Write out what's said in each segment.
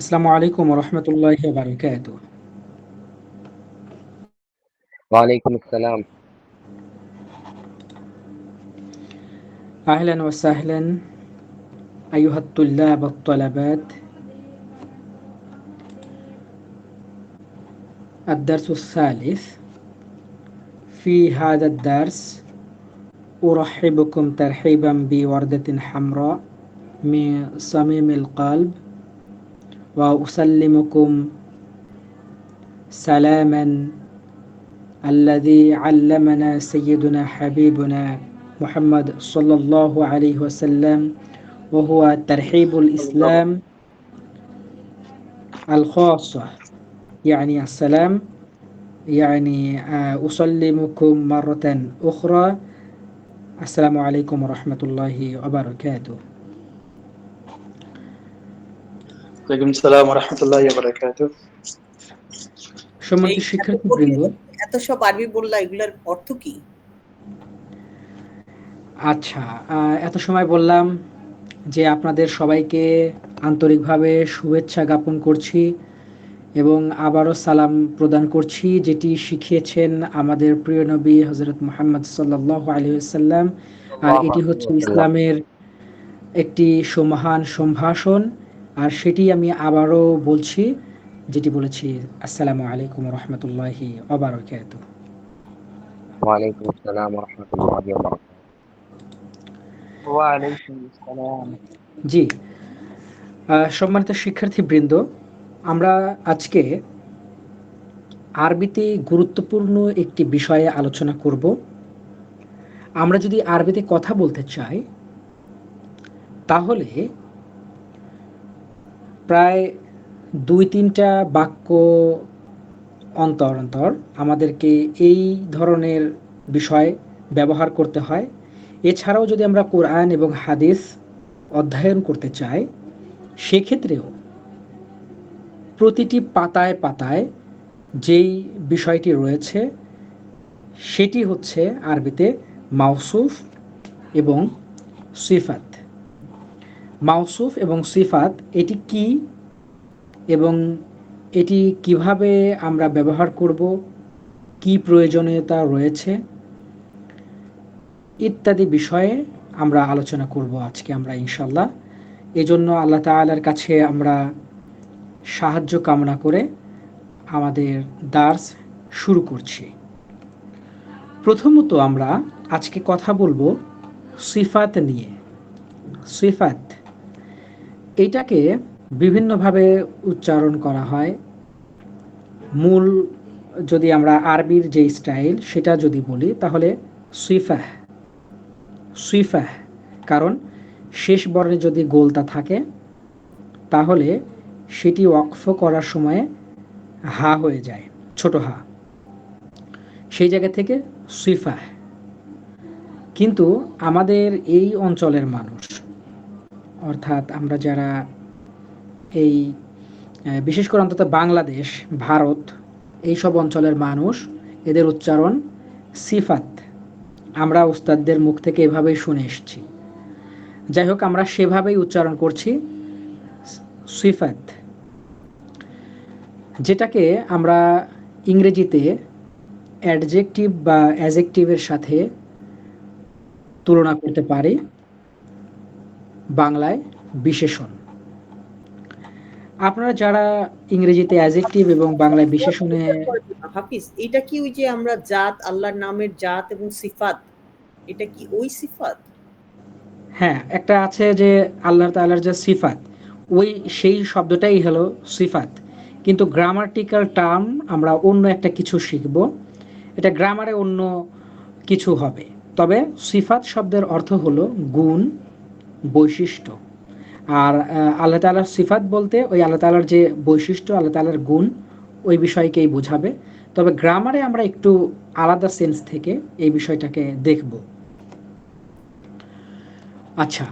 আসসালামু আলাইকুম রহমতুল্লাহি ওয়া বারাকাতুহু। وعليكم السلام. আহলান ওয়া সাহলান আইয়ুহাত তুল্লাব ওয়াত তালাবাত। الدرس الثالث. في هذا الدرس أرحبكم ترحيبا بوردة حمراء من صميم القلب، وأسلمكم سلاما الذي علمنا سيدنا حبيبنا محمد صلى الله عليه وسلم، وهو ترحيب الإسلام الخاصة، يعني السلام، يعني أسلمكم مرة أخرى. السلام عليكم ورحمة الله وبركاته. ওয়ালাইকুম সালাম ওয়া রাহমাতুল্লাহি ওয়া বারাকাতুহু। সম্মানিত শিক্ষার্থীবৃন্দ, এত সব আরবি বললা, এগুলোর অর্থ কি? আচ্ছা, এত সময় বললাম যে আপনাদের সবাইকে আন্তরিকভাবে শুভেচ্ছা জ্ঞাপন করছি এবং আবারও সালাম প্রদান করছি, যেটি শিখিয়েছেন আমাদের প্রিয় নবী হযরত মুহাম্মদ সাল্লাল্লাহু আলাইহি ওয়াসাল্লাম। আর এটি হচ্ছে ইসলামের একটি সুমহান সম্ভাষণ, আর সেটি আমি আবারও বলছি, যেটি বলেছি। আসসালামু আলাইকুম রহমতুল্লাহি ওয়া বারাকাতুহু। وعليكم السلام ورحمة الله وبركاته. ওয়ালাইকুম আসসালাম। জি, সম্মানিত শিক্ষার্থীবৃন্দ, আমরা আজকে আরবিতে গুরুত্বপূর্ণ একটি বিষয়ে আলোচনা করব। আমরা যদি আরবিতে কথা বলতে চাই তাহলে প্রায় ২-৩টা বাক্য অন্তর অন্তর আমাদেরকে এই ধরনের বিষয় ব্যবহার করতে হয়। এছাড়াও যদি আমরা কোরআন এবং হাদিস অধ্যয়ন করতে চাই, সেক্ষেত্রেও প্রতিটি পাতায় পাতায় যেই বিষয়টি রয়েছে সেটি হচ্ছে আরবিতে মাওসুফ এবং সিফাত। মাওসুফ এবং সিফাত এটি কি এবং এটি কিভাবে আমরা ব্যবহার করব, কি প্রয়োজনীয়তা রয়েছে ইত্যাদি বিষয়ে আমরা আলোচনা করব আজকে আমরা ইনশাল্লাহ। এজন্য আল্লাহ তাআলার কাছে আমরা সাহায্য কামনা করে আমাদের দার্স শুরু করছি। প্রথমত আমরা আজকে কথা বলবো সিফাত নিয়ে। সিফাত এটাকে বিভিন্নভাবে উচ্চারণ করা হয়। মূল যদি আমরা আরবির যে স্টাইল সেটা যদি বলি তাহলে সিফাহ, সিফাহ, কারণ শেষ বর্ণে যদি গোলতা থাকে তাহলে সেটি ওয়াকফ করার সময়ে হা হয়ে যায়, ছোট হা, সেই জায়গা থেকে সিফাহ। কিন্তু আমাদের এই অঞ্চলের মানুষ, অর্থাৎ আমরা যারা এই বিশেষ করে অন্তত বাংলাদেশ, ভারত, এইসব অঞ্চলের মানুষ, এদের উচ্চারণ সিফাত। আমরা উস্তাদদের মুখ থেকে এভাবেই শুনে এসেছি। যাই হোক, আমরা সেভাবেই উচ্চারণ করছি সিফাত, যেটাকে আমরা ইংরেজিতে অ্যাডজেক্টিভ বা অ্যাজেক্টিভের সাথে তুলনা করতে পারি, বাংলায় বিশেষণ। আপনারা যারা ইংরেজিতে অ্যাজেক্টিভ এবং বাংলায় বিশেষণে, হাফিজ, এটা কি ওই যে আমরা জাত, আল্লাহর নামের জাত এবং সিফাত, এটা কি ওই সিফাত? হ্যাঁ, একটা আছে যে আল্লাহ তাআলার যে সিফাত, ওই সেই শব্দটাই হলো সিফাত। কিন্তু গ্রামাটিক্যাল টার্ম আমরা অন্য একটা কিছু শিখব, এটা গ্রামারে অন্য কিছু হবে। তবে সিফাত শব্দের অর্থ হলো গুণ, বৈশিষ্ট্য। আর আল্লাহ তাআলার সিফাত বলতে ওই আল্লাহ তাআলার যে বৈশিষ্ট্য, আল্লাহ তাআলার গুণ, ওই বিষয়কেই বোঝাবে। তবে গ্রামারে আমরা একটু আলাদা সেন্স থেকে এই বিষয়টাকে দেখব। আচ্ছা,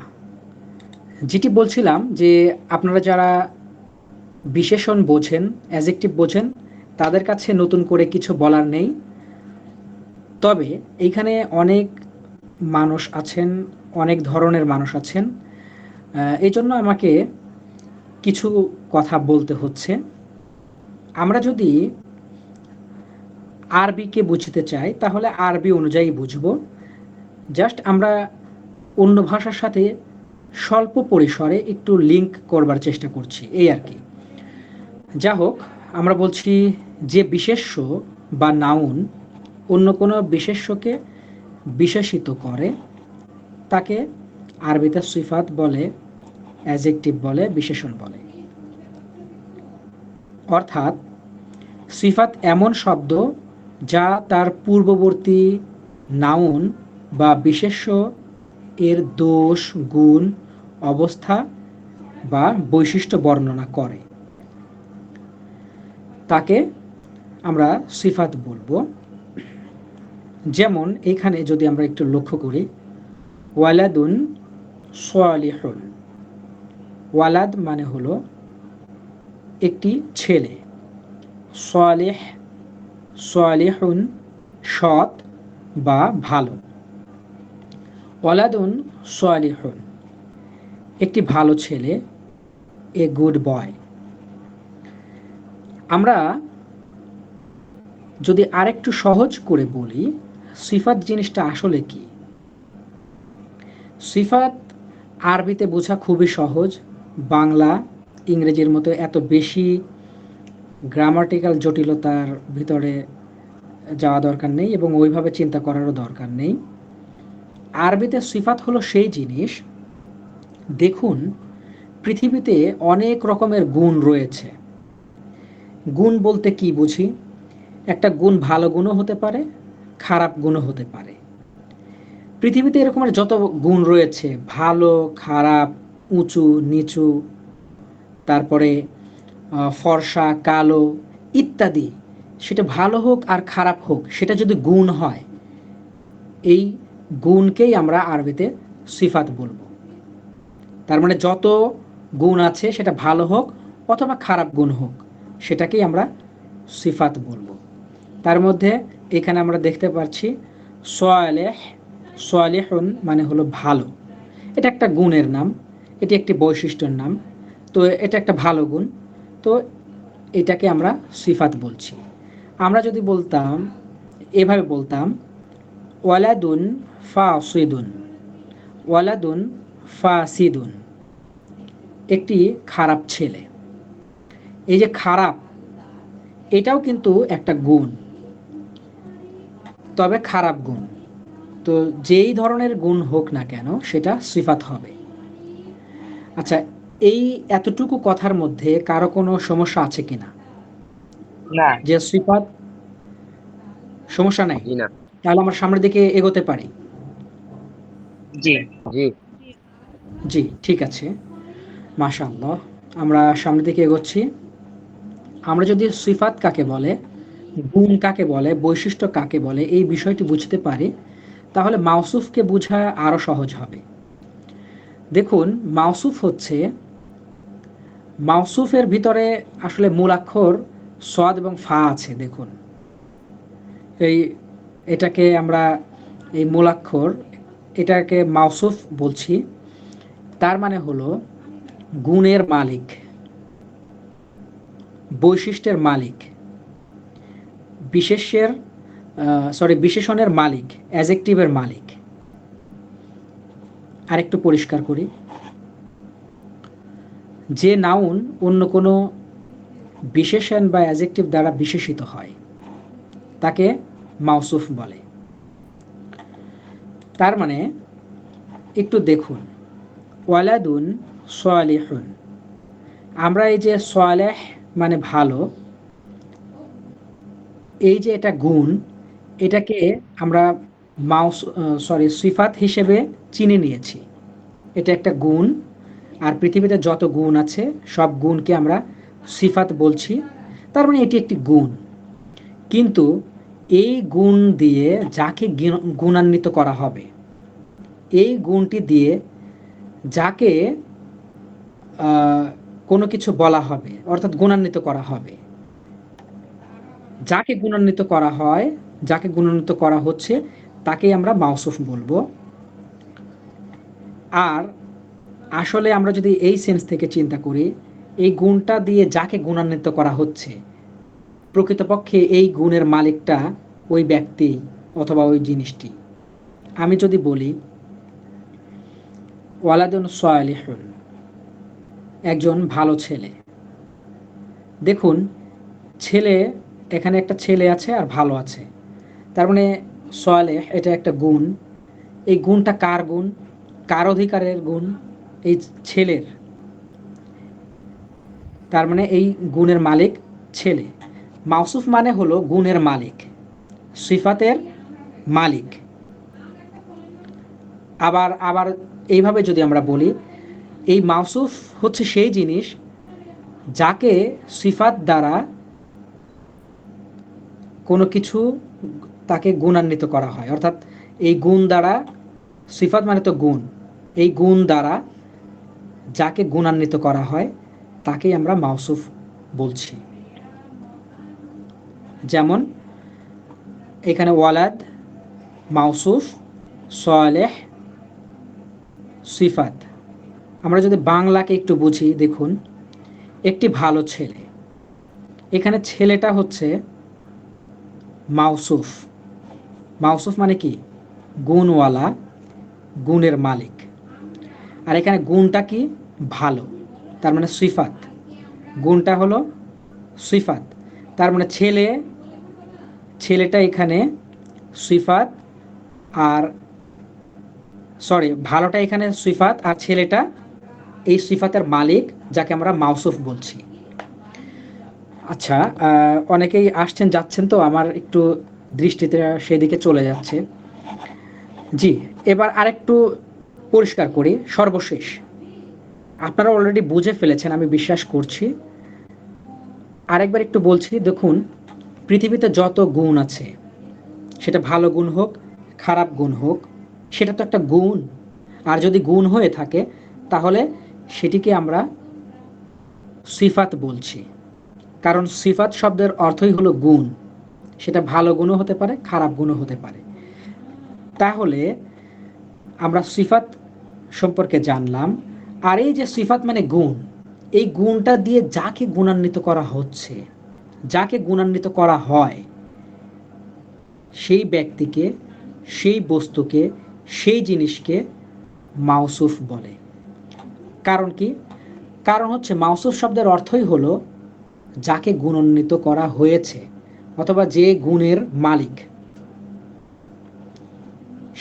যেটি বলছিলাম যে আপনারা যারা বিশেষণ বোঝেন, অ্যাজেক্টিভ বোঝেন, তাদের কাছে নতুন করে কিছু বলার নেই। তবে এইখানে অনেক মানুষ আছেন, অনেক ধরনের মানুষ আছেন, এই জন্য আমাকে কিছু কথা বলতে হচ্ছে। আমরা যদি আরবিকে বুঝতে চাই তাহলে আরবি অনুযায়ী বুঝব। জাস্ট আমরা অন্য ভাষার সাথে স্বল্প পরিসরে একটু লিঙ্ক করবার চেষ্টা করছি, এই আর কি। যা হোক, আমরা বলছি যে বিশেষ্য বা নাউন অন্য কোনো বিশেষ্যকে বিশেষিত করে তাকে আরবিতে সিফাত বলে, অ্যাডজেক্টিভ বলে, বিশেষণ বলে। অর্থাৎ সিফাত এমন শব্দ যা তার পূর্ববর্তী নাউন বা বিশেষ্য এর দোষ, গুণ, অবস্থা বা বৈশিষ্ট্য বর্ণনা করে, তাকে আমরা সিফাত বলবো। যেমন এখানে যদি আমরা একটু লক্ষ্য করি, ওয়ালাদুন সালিহুন, ওয়ালাদ মানে হলো একটি ছেলে, সালিহ, সালিহুন সৎ বা ভালো। ওয়ালাদুন সালিহুন একটি ভালো ছেলে, এ গুড বয়। আমরা যদি আরেকটু সহজ করে বলি সিফাত জিনিসটা আসলে কি, সিফাত আরবিতে বোঝা খুবই সহজ। বাংলা, ইংরেজির মতো এত বেশি গ্রামাটিক্যাল জটিলতার ভিতরে যাওয়া দরকার নেই এবং ওইভাবে চিন্তা করারও দরকার নেই। আরবিতে সিফাত হলো সেই জিনিস, দেখুন পৃথিবীতে অনেক রকমের গুণ রয়েছে। গুণ বলতে কি বুঝি? একটা গুণ ভালো গুণও হতে পারে, খারাপ গুণও হতে পারে। পৃথিবীতে এরকমের যত গুণ রয়েছে, ভালো, খারাপ, উঁচু, নিচু, তারপরে ফর্সা, কালো ইত্যাদি, সেটা ভালো হোক আর খারাপ হোক, সেটা যদি গুণ হয়, এই গুণকেই আমরা আরবিতে সিফাত বলবো। তার মানে যত গুণ আছে সেটা ভালো হোক অথবা খারাপ গুণ হোক, সেটাকেই আমরা সিফাত বলবো। তার মধ্যে এখানে আমরা দেখতে পাচ্ছি সালেহ, সালেহুন মানে হলো ভালো, এটা একটা গুণের নাম, এটি একটি বৈশিষ্ট্যের নাম, তো এটা একটা ভালো গুণ, তো এটাকে আমরা সিফাত বলছি। আমরা যদি বলতাম, এভাবে বলতাম, ওয়ালাদুন ফাসিদুন, ওয়ালাদুন ফাসিদুন একটি খারাপ ছেলে। এই যে খারাপ, এটাও কিন্তু একটা গুণ, তবে খারাপ গুণ। তো যেই ধরনের গুণ হোক না কেন সেটা সিফাত হবে। আচ্ছা, এই এতটুকু কথার মধ্যে কারো কোনো সমস্যা আছে কিনা? না। যে সিফাত, সমস্যা নাই? জি না। তাহলে আমরা সামনের দিকে এগোতে পারি। জি জি জি, ঠিক আছে, মাশাআল্লাহ। আমরা সামনের দিকে এগোচ্ছি। আমরা যদি সিফাত কাকে বলে, গুণ কাকে বলে, বৈশিষ্ট্য কাকে বলে, এই বিষয়টি বুঝতে পারি, তাহলে মাওসুফকে বোঝা আরো সহজ হবে। দেখুন, মাওসুফ হচ্ছে, মাওসুফের ভিতরে আসলে মূলাক্ষর সদ এবং ফা আছে। দেখুন এই, এটাকে আমরা এই মূলাক্ষর, এটাকে মাওসুফ বলছি। তার মানে হলো গুণের মালিক, বৈশিষ্ট্যের মালিক, বিশেষণের মালিক, অ্যাডজেক্টিভের মালিক। আরেকটু পরিষ্কার করি, যে নাউন অন্য কোনো বিশেষণ বা অ্যাডজেক্টিভ দ্বারা বিশেষিত হয় তাকে মাওসুফ বলে। তার মানে একটু দেখুন, ওয়ালাদুন সালিহুন, আমরা এই যে সালেহ মানে ভালো, এই যে এটা গুণ, এটাকে আমরা সিফাত হিসেবে চিনে নিয়েছি। এটা একটা গুণ, আর পৃথিবীতে যত গুণ আছে সব গুণকে আমরা সিফাত বলছি। তার মানে এটি একটি গুণ, কিন্তু এই গুণ দিয়ে যাকে গুণান্বিত করা হবে, এই গুণটি দিয়ে যাকে কোনো কিছু বলা হবে, অর্থাৎ গুণান্বিত করা হবে, যাকে গুণান্বিত করা হয়, যাকে গুণান্বিত করা হচ্ছে, তাকেই আমরা মাওসুফ বলবো। আর আসলে আমরা যদি এই সেন্স থেকে চিন্তা করি, এই গুণটা দিয়ে যাকে গুণান্বিত করা হচ্ছে প্রকৃতপক্ষে এই গুণের মালিকটা ওই ব্যক্তি অথবা ওই জিনিসটি। আমি যদি বলি ওয়ালাদুন সালিহুন, একজন ভালো ছেলে। দেখুন ছেলে, এখানে একটা ছেলে আছে আর ভালো আছে, তার মানে সালেহ এটা একটা গুণ। এই গুণটা কার গুণ? কার অধিকারের গুণ? এই ছেলের। তার মানে এই গুণের মালিক ছেলে। মাউসুফ মানে হলো গুণের মালিক, সিফাতের মালিক। আবার আবার এইভাবে যদি আমরা বলি, এই মাউসুফ হচ্ছে সেই জিনিস যাকে সিফাত দ্বারা কোনো কিছু তাকে গুণান্বিত করা হয়, অর্থাৎ এই গুণ দ্বারা, সিফাত মানে তো গুণ, এই গুণ দ্বারা যাকে গুণান্বিত করা হয় তাকেই আমরা মাউসুফ বলছি। যেমন এখানে ওয়ালাদ মাউসুফ, সালেহ সিফাত। আমরা যদি বাংলাকে একটু বুঝি, দেখুন একটি ভালো ছেলে, এখানে ছেলেটা হচ্ছে মাউসুফ। মাউসুফ মানে কি? গুণওয়ালা, গুণের মালিক। আর এখানে গুণটা কি? ভালো, তার মানে সিফাত। গুণটা হলো সিফাত, তার মানে ছেলেটা এখানে সিফাত, আর ভালোটা এখানে সিফাত, আর ছেলেটা এই সিফাতের মালিক যাকে আমরা মাউসুফ বলছি। আচ্ছা, অনেকেই আসছেন যাচ্ছেন, তো আমার একটু দৃষ্টিতে সেদিকে চলে যাচ্ছে। জি, এবার আরেকটু পরিষ্কার করি। সর্বশেষ, আপনারা অলরেডি বুঝে ফেলেছেন আমি বিশ্বাস করছি। আরেকবার একটু বলছি, দেখুন পৃথিবীতে যত গুণ আছে, সেটা ভালো গুণ হোক খারাপ গুণ হোক, সেটা তো একটা গুণ। আর যদি গুণ হয়ে থাকে তাহলে সেটিকে আমরা সিফাত বলছি, কারণ সিফাত শব্দের অর্থই হলো গুণ। সেটা ভালো গুণও হতে পারে, খারাপ গুণও হতে পারে। তাহলে আমরা সিফাত সম্পর্কে জানলাম। আর এই যে সিফাত মানে গুণ, এই গুণটা দিয়ে যাকে গুণান্বিত করা হচ্ছে, যাকে গুণান্বিত করা হয়, সেই ব্যক্তিকে, সেই বস্তুকে, সেই জিনিসকে মাউসুফ বলে। কারণ কি? কারণ হচ্ছে মাউসুফ শব্দের অর্থই হলো যাকে গুণান্বিত করা হয়েছে, অথবা যে গুণের মালিক।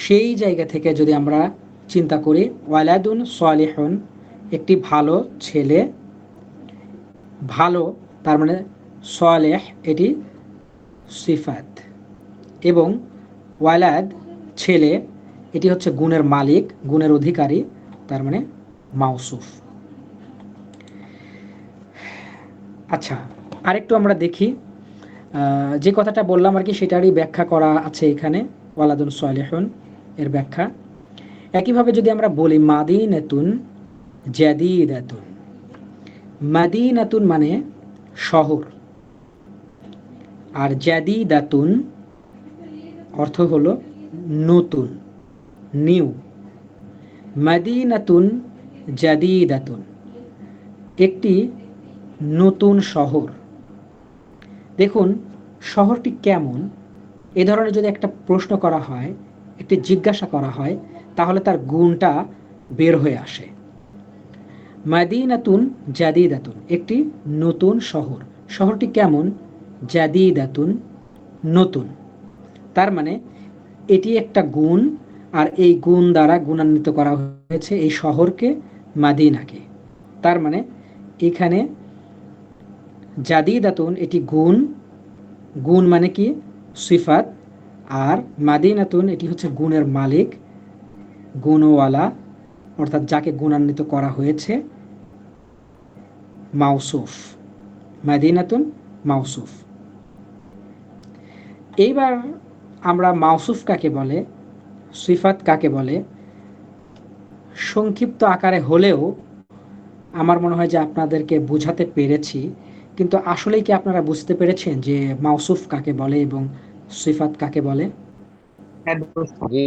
সেই জায়গা থেকে যদি আমরা চিন্তা করি, ওয়ালাদুন সালিহুন, একটি ভালো ছেলে। ভালো তার মানে সালেহ এটি সিফাত, এবং ওয়ালাদ ছেলে এটি হচ্ছে গুণের মালিক, গুণের অধিকারী, তার মানে মাউসুফ। আচ্ছা, আরেকটু আমরা দেখি, যে কথাটা বললাম আর কি সেটারই ব্যাখ্যা করা আছে এখানে, ওয়ালাদুন সালিহুন এর ব্যাখ্যা। একইভাবে যদি আমরা বলি মাদিনাতুন জাদিদাতুন, মাদিনাতুন মানে শহর, আর জাদিদাতুন অর্থ হলো নতুন, নিউ। মাদিনাতুন জাদিদাতুন, একটি নতুন শহর। দেখুন শহরটি কেমন, এ ধরনের যদি একটা প্রশ্ন করা হয়, একটি জিজ্ঞাসা করা হয়, তাহলে তার গুণটা বের হয়ে আসে। মাদিনাতুন জাদিদাতুন, একটি নতুন শহর। শহরটি কেমন? জাদিদাতুন, নতুন। তার মানে এটি একটা গুণ, আর এই গুণ দ্বারা গুণান্বিত করা হয়েছে এই শহরকে, মাদিনাকে। তার মানে এখানে জাদিদাতুন এটি গুণ, গুণ মানে কি? সিফাত। আর মাদিনাতুন এটি হচ্ছে গুণের মালিক, গুণওয়ালা, অর্থাৎ যাকে গুণান্বিত করা হয়েছে, মাউসুফ। মাদিনাতুন মাউসুফ। এইবার আমরা মাউসুফ কাকে বলে, সিফাত কাকে বলে, সংক্ষিপ্ত আকারে হলেও আমার মনে হয় যে আপনাদেরকে বোঝাতে পেরেছি। কিন্তু আসলেই কি আপনারা বুঝতে পেরেছেন যে মাউসুফ কাকে বলে এবং সিফাত কাকে বলে? জি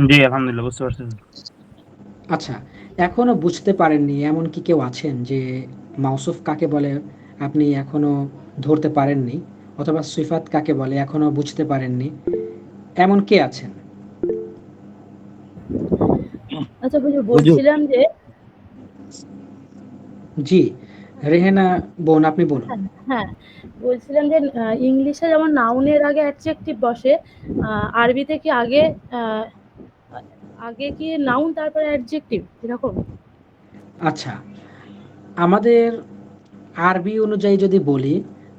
জি আলহামদুলিল্লাহ বুঝতে পারছি। আচ্ছা, এখনো বুঝতে পারেননি এমন কি কেউ আছেন যে মাউসুফ কাকে বলে আপনি এখনো ধরতে পারেননি, অথবা সিফাত কাকে বলে এখনো বুঝতে পারেননি, এমন কে আছেন? আচ্ছা হুজুর, হুজুর, বলছিলাম যে জি, রেহেনা বোন আপনি বলুন। হ্যাঁ, হ্যাঁ, বলছিলাম যে ইংলিশে যেমন নাউনের আগে অ্যাডজেক্টিভ বসে, আরবিতে কি আগে আহ, আগে কি নাউন তারপরে অ্যাডজেক্টিভ এরকম? আচ্ছা, আমাদের আরবি অনুযায়ী যদি বলি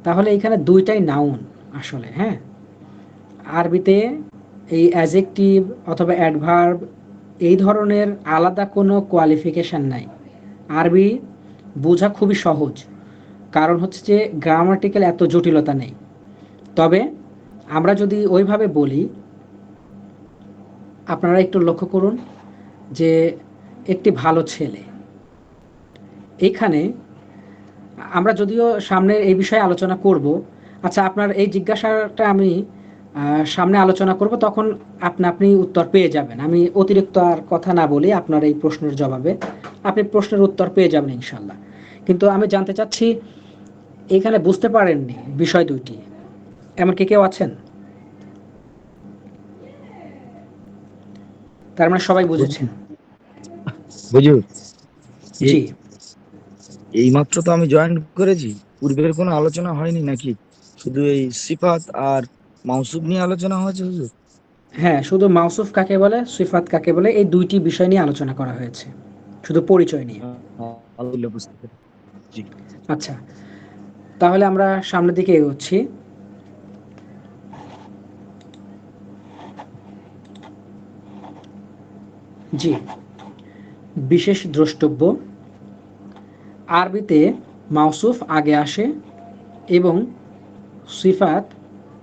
তাহলে এখানে দুইটাই নাউন আসলে। হ্যাঁ, আরবিতে এই অ্যাজেক্টিভ অথবা অ্যাডভার্ব এই ধরনের আলাদা কোনো কোয়ালিফিকেশন নাই। আরবি বোঝা খুবই সহজ, কারণ হচ্ছে যে গ্রামাটিক্যাল এত জটিলতা নেই। তবে আমরা যদি ওইভাবে বলি, আপনারা একটু লক্ষ্য করুন যে একটি ভালো ছেলে, এইখানে আমরা যদিও সামনে এই বিষয়ে আলোচনা করব। আচ্ছা, আপনার এই জিজ্ঞাসাটা আমি সামনে আলোচনা করব, তখন আপনি উত্তর পেয়ে যাবেন। আমি অতিরিক্ত আর কথা না বলি আপনার এই প্রশ্নের জবাবে আপনি প্রশ্নের উত্তর পেয়ে যাবেন ইনশাল্লাহ। কিন্তু আমি জানতে চাচ্ছি এখানে বুঝতে পারেননি বিষয় দুইটি, এমন কি কেউ আছেন? তার মানে সবাই বুঝেছেন। হুজুর, জি, এইমাত্র তো আমি জয়েন করেছি, পূর্বের কোনো আলোচনা হয়নি নাকি? শুধু এই সিফাত আর মাউসুফ নিয়ে আলোচনা হয়েছে হুজুর? হ্যাঁ, শুধু মাউসুফ কাকে বলে সিফাত কাকে বলে এই দুইটি বিষয় নিয়ে আলোচনা করা হয়েছে, শুধু পরিচয় নিয়ে। আলহামদুলিল্লাহ, বুঝতে পেরেছি। জি। আচ্ছা, তাহলে আমরা সামনের দিকে এগোচ্ছি। জি, বিশেষ দ্রষ্টব্য, আরবিতে মাউসুফ আগে আসে এবং সিফাত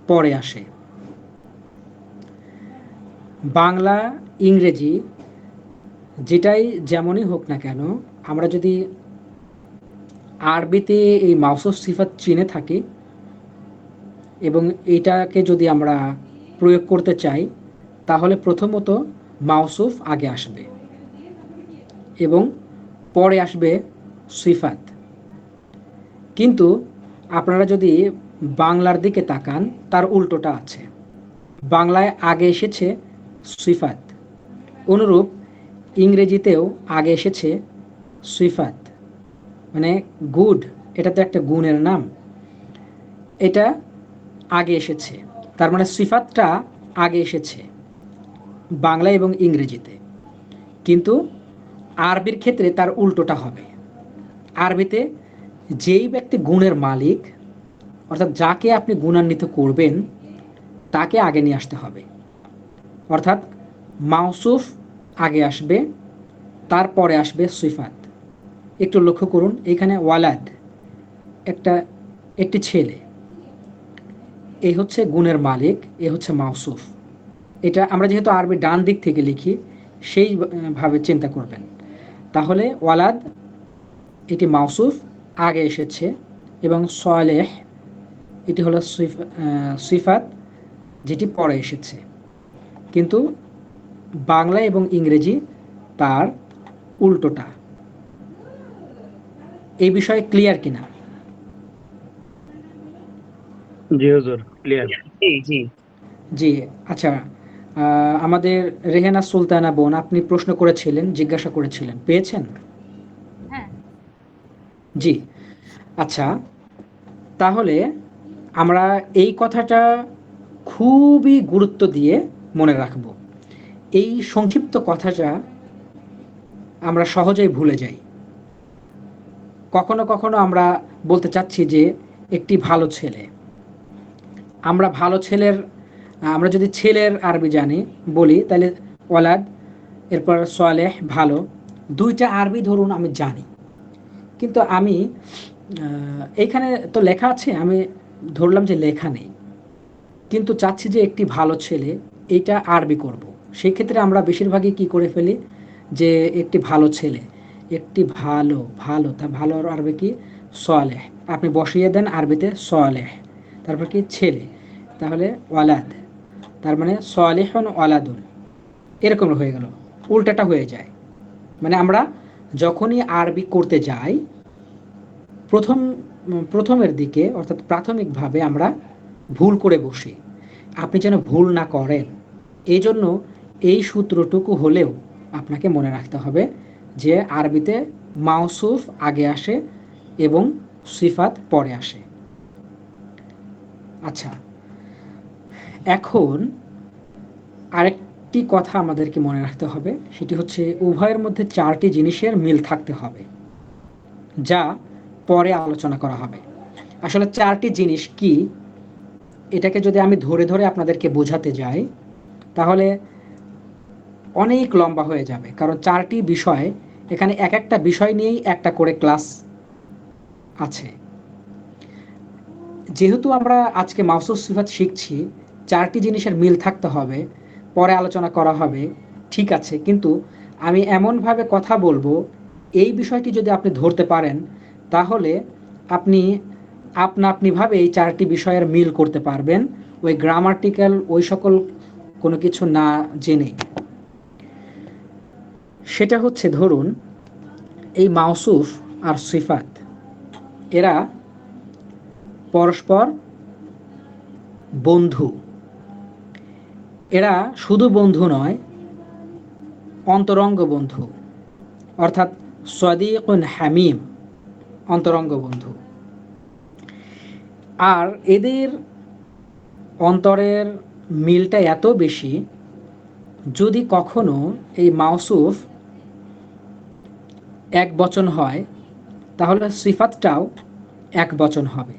পরে আসে। বাংলা, ইংরেজি যেটাই যেমনই হোক না কেন, আমরা যদি আরবিতে এই মাউসুফ সিফাত চিনে থাকি এবং এটাকে যদি আমরা প্রয়োগ করতে চাই, তাহলে প্রথমত মাউসুফ আগে আসবে এবং পরে আসবে সিফাত। কিন্তু আপনারা যদি বাংলার দিকে তাকান, তার উল্টোটা আছে। বাংলায় আগে এসেছে সিফাত, অনুরূপ ইংরেজিতেও আগে এসেছে সিফাত। মানে গুড, এটা তো একটা গুণের নাম, এটা আগে এসেছে, তার মানে সিফাতটা আগে এসেছে বাংলা এবং ইংরেজিতে। কিন্তু আরবির ক্ষেত্রে তার উল্টোটা হবে। আরবিতে যেই ব্যক্তি গুণের মালিক, অর্থাৎ যাকে আপনি গুণান্বিত করবেন, তাকে আগে নিয়ে আসতে হবে। অর্থাৎ মাউসুফ আগে আসবে, তারপরে আসবে সিফাত। একটু লক্ষ্য করুন, এখানে ওয়ালাদ একটি ছেলে, এই হচ্ছে গুণের মালিক, এ হচ্ছে মাউসুফ। এটা আমরা যেহেতু আরবি ডান দিক থেকে লিখি, সেইভাবে চিন্তা করবেন। তাহলে ওয়ালাদ এটি মাউসুফ আগে এসেছে এবং সালেহ এটি হলো সিফাত যেটি পরে এসেছে। কিন্তু বাংলা এবং ইংরেজি তার উল্টোটা। এই বিষয়ে ক্লিয়ার কিনা? জি হুজুর, ক্লিয়ার। জি জি জি, আচ্ছা, আমাদের রেহেনা সুলতানা বোন, আপনি প্রশ্ন করেছিলেন, জিজ্ঞাসা করেছিলেন, পেয়েছেন? হ্যাঁ। জি, আচ্ছা, তাহলে আমরা এই কথাটা খুবই গুরুত্ব দিয়ে মনে রাখব। এই সংক্ষিপ্ত কথাটা আমরা সহজেই ভুলে যাই। কখনো কখনো আমরা বলতে চাচ্ছি যে একটি ভালো ছেলে, আমরা ভালো ছেলের, আমরা যদি ছেলের আরবি জানি বলি তাহলে ওয়ালাদ, এরপর সালেহ ভালো, দুইটা আরবি ধরুন আমি জানি, কিন্তু আমি এইখানে তো লেখা আছে, আমি ধরলাম যে লেখা নেই, কিন্তু চাচ্ছি যে একটি ভালো ছেলে, এইটা আরবি করব। সেই ক্ষেত্রে আমরা বেশিরভাগই কি করে ফেলি যে একটি ভালো ছেলে, একটি ভালো, ভালো তা ভালোর আরবি কি? সালেহ। আপনি বসিয়ে দেন আরবিতে সালেহ, তারপর কি? ছেলে, তাহলে ওয়ালাদ, তার মানে সালেহুন ওয়ালাদুন, এরকম হয়ে গেল, উল্টাটা হয়ে যায়। মানে আমরা যখনই আরবি করতে যাই প্রথমের দিকে অর্থাৎ প্রাথমিকভাবে আমরা ভুল করে বসি। আপনি যেন ভুল না করেন এই জন্য এই সূত্রটুকু হলেও আপনাকে মনে রাখতে হবে যে আরবিতে মাউসুফ আগে আসে এবং সিফাত পরে আসে। আচ্ছা, এখন আরেকটি কথা আমাদেরকে মনে রাখতে হবে, সেটি হচ্ছে উভয়ের মধ্যে 4টি জিনিসের মিল থাকতে হবে, যা পরে আলোচনা করা হবে। আসলে 4টি জিনিস কি, এটাকে যদি আমি ধরে ধরে আপনাদেরকে বোঝাতে যাই তাহলে অনেক লম্বা হয়ে যাবে, কারণ 4টি বিষয়, এখানে এক একটা বিষয় নিয়েই একটা করে ক্লাস আছে। যেহেতু আমরা আজকে মাউসুফ সিফাত শিখছি, 4টি জিনিসের মিল থাকতে হবে, পরে আলোচনা করা হবে, ঠিক আছে, কিন্তু আমি এমনভাবে কথা বলবো এই বিষয়টি যদি আপনি ধরতে পারেন তাহলে আপনি আপনিভাবে এই 4টি বিষয়ের মিল করতে পারবেন, ওই গ্রামাটিক্যাল ওই সকল কোনো কিছু না জেনে। সেটা হচ্ছে, ধরুন এই মাউসুফ আর সিফাত এরা পরস্পর বন্ধু। এরা শুধু বন্ধু নয়, অন্তরঙ্গ বন্ধু, অর্থাৎ সদিকুন হামিম, অন্তরঙ্গ বন্ধু। আর এদের অন্তরের মিলটা এত বেশি, যদি কখনো এই মাউসুফ এক বচন হয় তাহলে সিফাতটাও এক বচন হবে।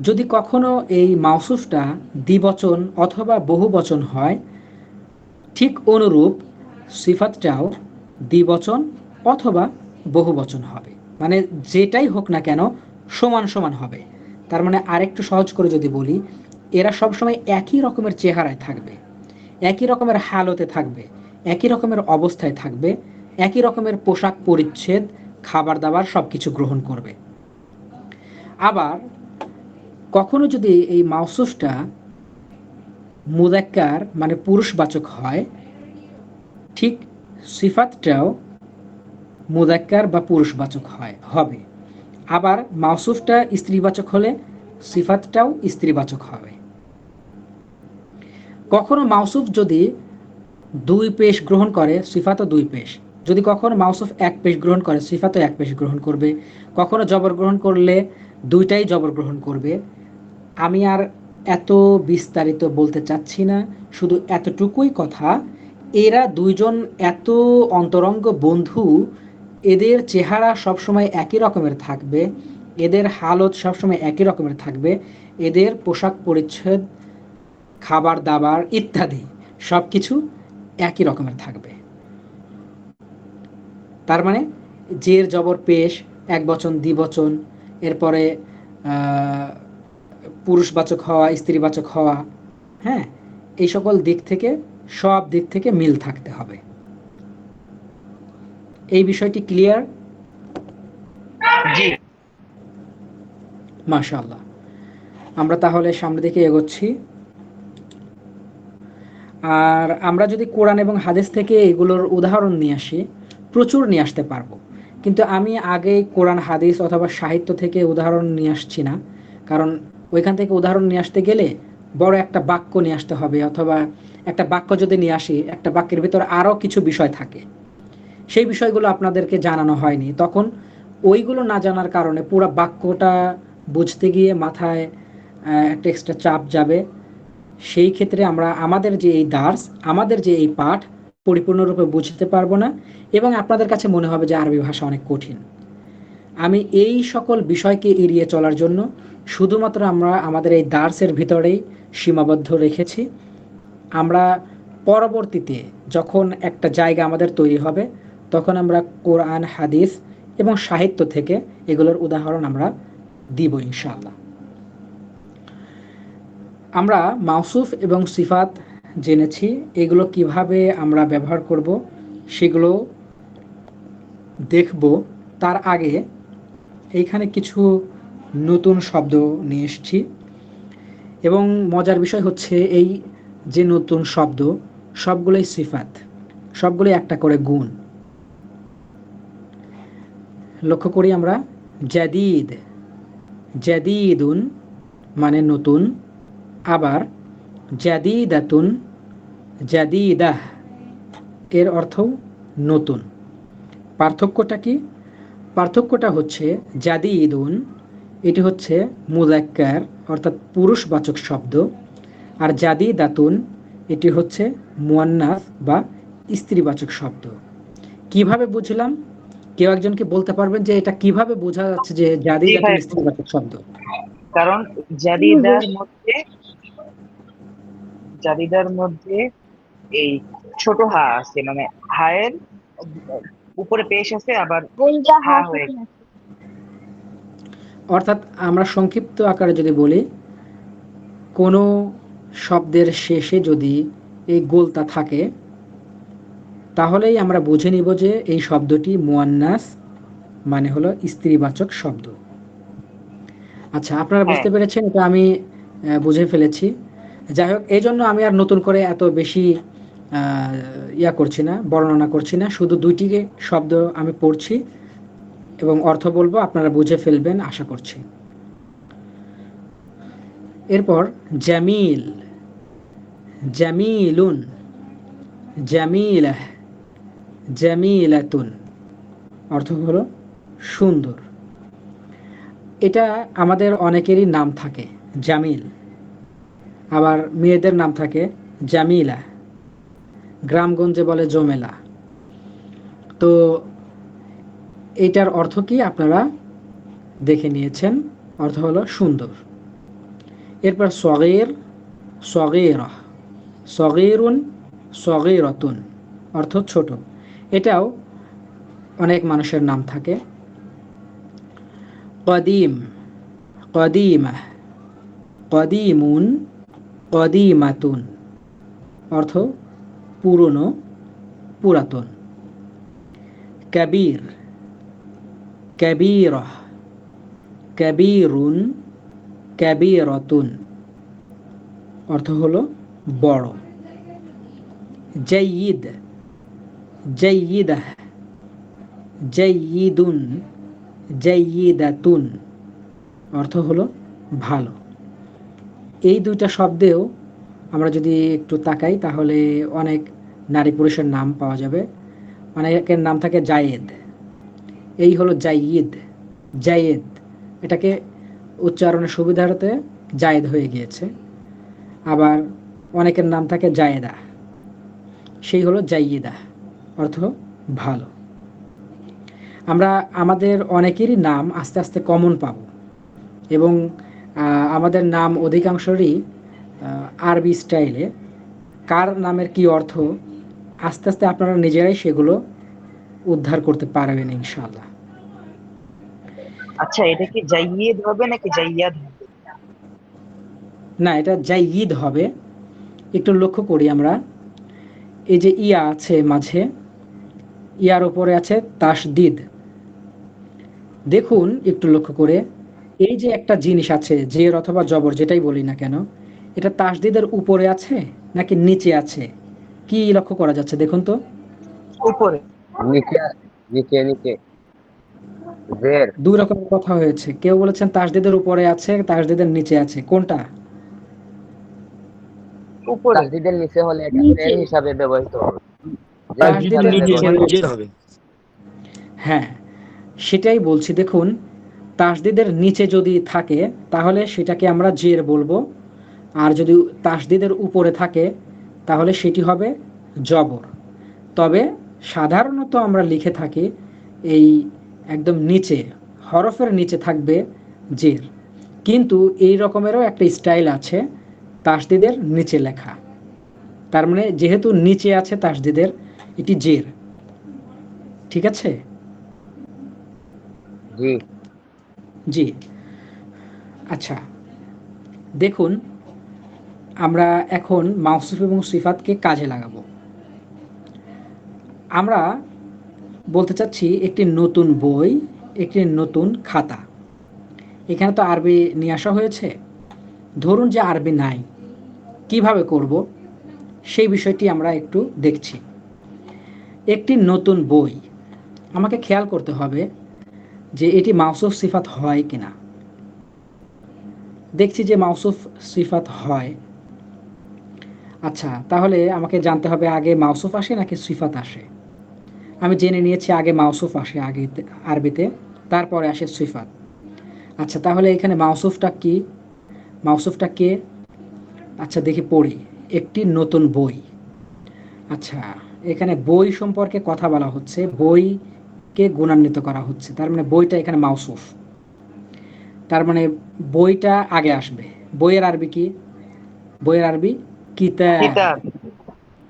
যদি কখনো এই মাউসুফটা দ্বিবচন অথবা বহুবচন হয়, ঠিক অনুরূপ সিফাতটাও দ্বিবচন অথবা বহুবচন হবে। মানে যেটাই হোক না কেন সমান সমান হবে। তার মানে আরেকটু সহজ করে যদি বলি, এরা সবসময় একই রকমের চেহারায় থাকবে, একই রকমের হালতে থাকবে, একই রকমের অবস্থায় থাকবে, একই রকমের পোশাক পরিচ্ছদ, খাবার দাবার সব কিছু গ্রহণ করবে। আবার কখনো যদি এই মাউসুফটা মুযাক্কার মানে পুরুষবাচক হয়, ঠিক সিফাতটাও মুযাক্কার বা পুরুষবাচক হবে। আবার মাউসুফটা স্ত্রীবাচক হলে সিফাতটাও স্ত্রীবাচক হবে। কখনো মাউসুফ যদি 2 পেশ গ্রহণ করে, সিফাতও 2 পেশ। যদি কখনো মাউসুফ 1 পেশ গ্রহণ করে, সিফাতও 1 পেশ গ্রহণ করবে। কখনো জবর গ্রহণ করলে 2টাই জবর গ্রহণ করবে। আমি আর এত বিস্তারিত বলতে চাচ্ছি না, শুধু এতটুকুই কথা, এরা দুইজন এত অন্তরঙ্গ বন্ধু, এদের চেহারা সবসময় একই রকমের থাকবে, এদের হালত সবসময় একই রকমের থাকবে, এদের পোশাক পরিচ্ছদ, খাবার দাবার ইত্যাদি সব কিছু একই রকমের থাকবে। তার মানে জের জবর পেশ, এক বচন দ্বিবচন, এরপরে পুরুষবাচক হওয়া, স্ত্রীবাচক হওয়া, হ্যাঁ, এই সকল দিক থেকে সব দিক থেকে মিল থাকতে হবে। এই বিষয়টি ক্লিয়ার? জি। মাশাআল্লাহ। আমরা তাহলে সামনের দিকে এগোচ্ছি। আর আমরা যদি কোরআন এবং হাদিস থেকে এগুলোর উদাহরণ নিয়ে আসি, প্রচুর নিয়ে আসতে পারবো, কিন্তু আমি আগে কোরআন হাদিস অথবা সাহিত্য থেকে উদাহরণ নিয়ে আসছি না, কারণ ওইখান থেকে উদাহরণ নিয়ে আসতে গেলে বড় একটা বাক্য নিয়ে আসতে হবে, অথবা একটা বাক্য যদি নিয়ে আসি, একটা বাক্যের ভিতর আরও কিছু বিষয় থাকে, সেই বিষয়গুলো আপনাদেরকে জানানো হয়নি, তখন ওইগুলো না জানার কারণে পুরো বাক্যটা বুঝতে গিয়ে মাথায় একটা এক্সট্রা চাপ যাবে। সেই ক্ষেত্রে আমরা আমাদের যে এই দার্স, আমাদের যে এই পাঠ পরিপূর্ণরূপে বুঝতে পারবো না, এবং আপনাদের কাছে মনে হবে যে আরবি ভাষা অনেক কঠিন। আমি এই সকল বিষয়কে এড়িয়ে চলার জন্য শুধুমাত্র আমরা আমাদের এই দার্সের ভিতরেই সীমাবদ্ধ রেখেছি। আমরা পরবর্তীতে যখন একটা জায়গা আমাদের তৈরি হবে, তখন আমরা কোরআন হাদিস এবং সাহিত্য থেকে এগুলোর উদাহরণ আমরা দিব ইনশাআল্লাহ। আমরা মাউসুফ এবং সিফাত জেনেছি, এগুলো কিভাবে আমরা ব্যবহার করব সেগুলো দেখব। তার আগে এইখানে কিছু নতুন শব্দ নিয়ে এসেছি, এবং মজার বিষয় হচ্ছে এই যে নতুন শব্দ সবগুলোই সিফাত, সবগুলোই একটা করে গুণ। লক্ষ্য করি আমরা, জাদিদ, জাদিদুন মানে নতুন, আবার জাদিদাতুন, জাদিদাহ এর অর্থও নতুন। পার্থক্যটা কি? পার্থক্যটা হচ্ছে জাদিদুন এটি হচ্ছে মুযাক্কার অর্থাৎ পুরুষবাচক শব্দ, আর জাদিদাতুন এটি হচ্ছে মুয়ান্নাস বা স্ত্রীবাচক শব্দ। কিভাবে বুঝলাম? কেউ একজনকে বলতে পারবেন যে এটা কিভাবে বোঝা যাচ্ছে যে জি জাদিদাতুন ভাই, স্ত্রীবাচক শব্দ? কারণ জাদিদার মধ্যে জাদিদার মধ্যে এই ছোট হা আছে, মানে হায়ের উপরে পেশ আছে, আবার হা হয়ে গেছে। অর্থাৎ আমরা সংক্ষিপ্ত আকারে যদি বলি, কোনো শব্দের শেষে যদি এই গোলতা থাকে তাহলেই আমরা বুঝে নিব যে এই শব্দটি মুয়ান্নাস মানে হলো স্ত্রীবাচক শব্দ। আচ্ছা, আপনারা হ্যাঁ, বুঝতে পেরেছেন, এটা আমি বুঝে ফেলেছি। যাই হোক, এই জন্য আমি আর নতুন করে এত বেশি করছি না, বর্ণনা করছি না, শুধু দুইটি শব্দ আমি পড়ছি এবং অর্থ বলবো, আপনারা বুঝে ফেলবেন আশা করছি। এরপর জামিল, জামিলুন, জামিলাহ, জামিলাতুন অর্থ হলো সুন্দর। এটা আমাদের অনেকেরই নাম থাকে জামিল, আবার মেয়েদের নাম থাকে জামিলা, গ্রামগঞ্জে বলে জমেলা। তো এটার অর্থ কি আপনারা দেখে নিয়েছেন, অর্থ হলো সুন্দর। এরপর সগীর, সগীরা, সগীরুন, সগীরাতুন অর্থ ছোট। এটাও অনেক মানুষের নাম থাকে। কদিম, কদিমাহ, কদিমুন, কদিমাতুন অর্থ পুরনো, পুরাতন। কবির, কবিরহ, কবিরুন, কবিরাতুন অর্থ হলো বড়। জাইয়িদ, জাইয়িদাহ, জাইয়িদুন, জাইয়িদাতুন অর্থ হলো ভালো। এই দুইটা শব্দেও আমরা যদি একটু তাকাই তাহলে অনেক নারী পুরুষের নাম পাওয়া যাবে। অনেকের নাম থাকে জায়েদ, এই হলো জাইয়িদ, জায়েদ, এটাকে উচ্চারণের সুবিধার্থে জায়েদ হয়ে গিয়েছে। আবার অনেকের নাম থাকে জায়েদা, সেই হলো জাইয়িদা অর্থ ভালো। আমরা আমাদের অনেকেরই নাম আস্তে আস্তে কমন পাবো এবং আমাদের নাম অধিকাংশরই আরবি স্টাইলে। কার নামের কি অর্থ আস্তে আস্তে আপনারা নিজেরাই সেগুলো উদ্ধার করতে পারবেন ইনশাআল্লাহ। আচ্ছা, এটা কি জাইয়িদ হবে নাকি জাইয়াদ হবে? না, এটা জাইয়িদ হবে। একটু লক্ষ্য করি আমরা, এই যে ইয়া আছে মাঝে, ইয়ার উপরে আছে তাসদিদ। দেখুন একটু লক্ষ্য করে, এই যে একটা জিনিস আছে জের অথবা জবর যেটাই বলি না কেন, এটা তাসদিদের উপরে আছে নাকি নিচে আছে, কি লক্ষ্য করা যাচ্ছে দেখুন তো? উপরে। নিচে, নিচে নিচে জের। দুই রকমের কথা হয়েছে, কেউ বলেছেন তাসদিদের উপরে আছে, তাসদিদের নিচে আছে, কোনটা? উপরে। তাসদিদের নিচে হলে এটা নিচে। জের হিসাবে ব্যবহৃত হবে। জের তাসদিদের হিসাবে নিচে ব্যবহৃত হবে। জের হবে। হ্যাঁ, সেটাই বলছি। দেখুন, তাসদিদের নিচে যদি থাকে তাহলে সেটাকে আমরা জের বলবো, আর যদি তাসদিদের উপরে থাকে তাহলে সেটি হবে জবর। তবে সাধারণত আমরা লিখে থাকি এই একদম নিচে, হরফের নিচে থাকবে জের, কিন্তু এই রকমেরও একটা স্টাইল আছে তাসদিদের নিচে লেখা। তার মানে যেহেতু নিচে আছে তাসদিদের, এটি জের। ঠিক আছে? জি। জি। আচ্ছা, দেখুন আমরা এখন মাউসুফ এবং সিফাতকে কাজে লাগাবো। আমরা বলতে চাচ্ছি একটি নতুন বই, একটি নতুন খাতা। এখানে তো আরবি নিয়ে আসা হয়েছে। ধরুন যে আরবি নাই, কিভাবে করব সেই বিষয়টি আমরা একটু দেখছি। একটি নতুন বই, আমাকে খেয়াল করতে হবে যে এটি মাউসুফ সিফাত হয় কিনা। দেখছি যে মাউসুফ সিফাত হয়। আচ্ছা, তাহলে আমাকে জানতে হবে আগে মাউসুফ আসে নাকি সিফাত আসে। আমি জেনে নিয়েছি আগে মাউসুফ আসে আগে আরবিতে, তারপরে আসে সিফাত। আচ্ছা, তাহলে এখানে মাউসুফটা কি, মাউসুফটা কে? আচ্ছা দেখি পড়ি, একটি নতুন বই। আচ্ছা, এখানে বই সম্পর্কে কথা বলা হচ্ছে, বইকে গুণান্বিত করা হচ্ছে, তার মানে বইটা এখানে মাউসুফ। তার মানে বইটা আগে আসবে। বইয়ের আরবি কি? বইয়ের আরবি কিতাব, কিতাব।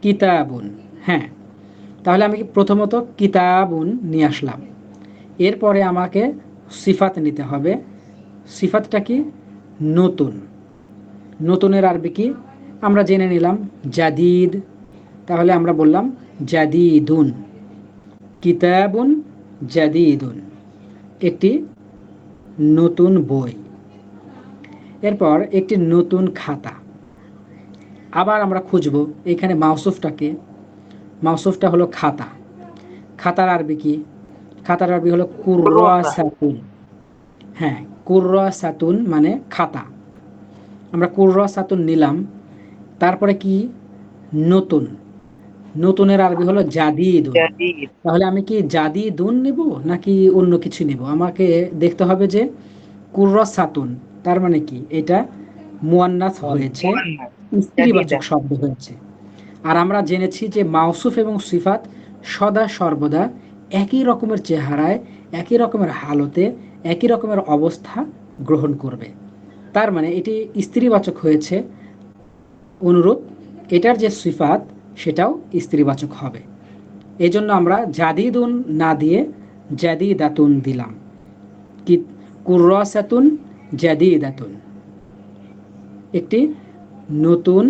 কিতাবুন। হ্যাঁ, তাহলে আমি প্রথমত কিতাবুন নিয়ে আসলাম, এরপরে আমাকে সিফাত নিতে হবে। সিফাতটা কি? নতুন। নতুনের আরবি কি আমরা জেনে নিলাম, জাদিদ। তাহলে আমরা বললাম জাদিদুন, কিতাবুন জাদিদুন, একটি নতুন বই। এরপর একটি নতুন খাতা। আবার আমরা খুঁজব এখানে মাউসুফটাকে। মাউসুফটা হলো খাতা। খাতার আরবি কি? খাতার আরবি হলো কুররাসাতুন। হ্যাঁ, কুররাসাতুন মানে খাতা। আমরা কুররাসাতুন নিলাম, তারপরে কি? নতুন। নতুনের আরবি হলো জাদিদুন। জাদিদ। তাহলে আমি কি জাদিদুন নিব নাকি অন্য কিছু নিব? আমাকে দেখতে হবে যে কুররাসাতুন তার মানে কি, এটা মুয়ান্নাস হয়েছে, মুয়ান্নাস। স্ত্রীবাচক জাদিদা। শব্দ হয়েছে। আর আমরা জেনেছি যে মাউসুফ এবং সিফাত সদা সর্বদা একই রকমের চেহারায়, একই রকমের হালতে, একই রকমের অবস্থা গ্রহণ করবে। তার মানে এটি স্ত্রীবাচক হয়েছে, অনুরূপ এটার যে সিফাত সেটাও স্ত্রীবাচক হবে। এই জন্য আমরা জাদিদুন না দিয়ে জাদিদাতুন দিলাম। কি? কুররাসাতুন জাদিদাতুন, একটি নতুন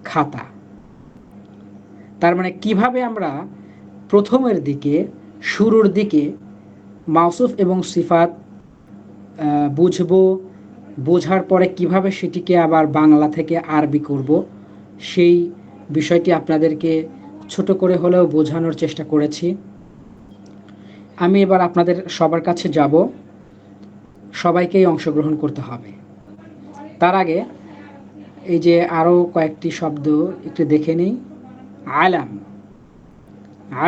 খাতা। তার মানে কিভাবে আমরা প্রথমের দিকে, শুরুর দিকে মাউসুফ এবং সিফাত বুঝবো, বোঝার পরে কিভাবে সেটিকে আবার বাংলা থেকে আরবি করব, সেই বিষয়টি আপনাদেরকে ছোট করে হলেও বোঝানোর চেষ্টা করেছি। আমি এবার আপনাদের সবার কাছে যাব, সবাইকেই অংশগ্রহণ করতে হবে। তার আগে এই যে আরও কয়েকটি শব্দ একটু দেখে নিই। আলাম,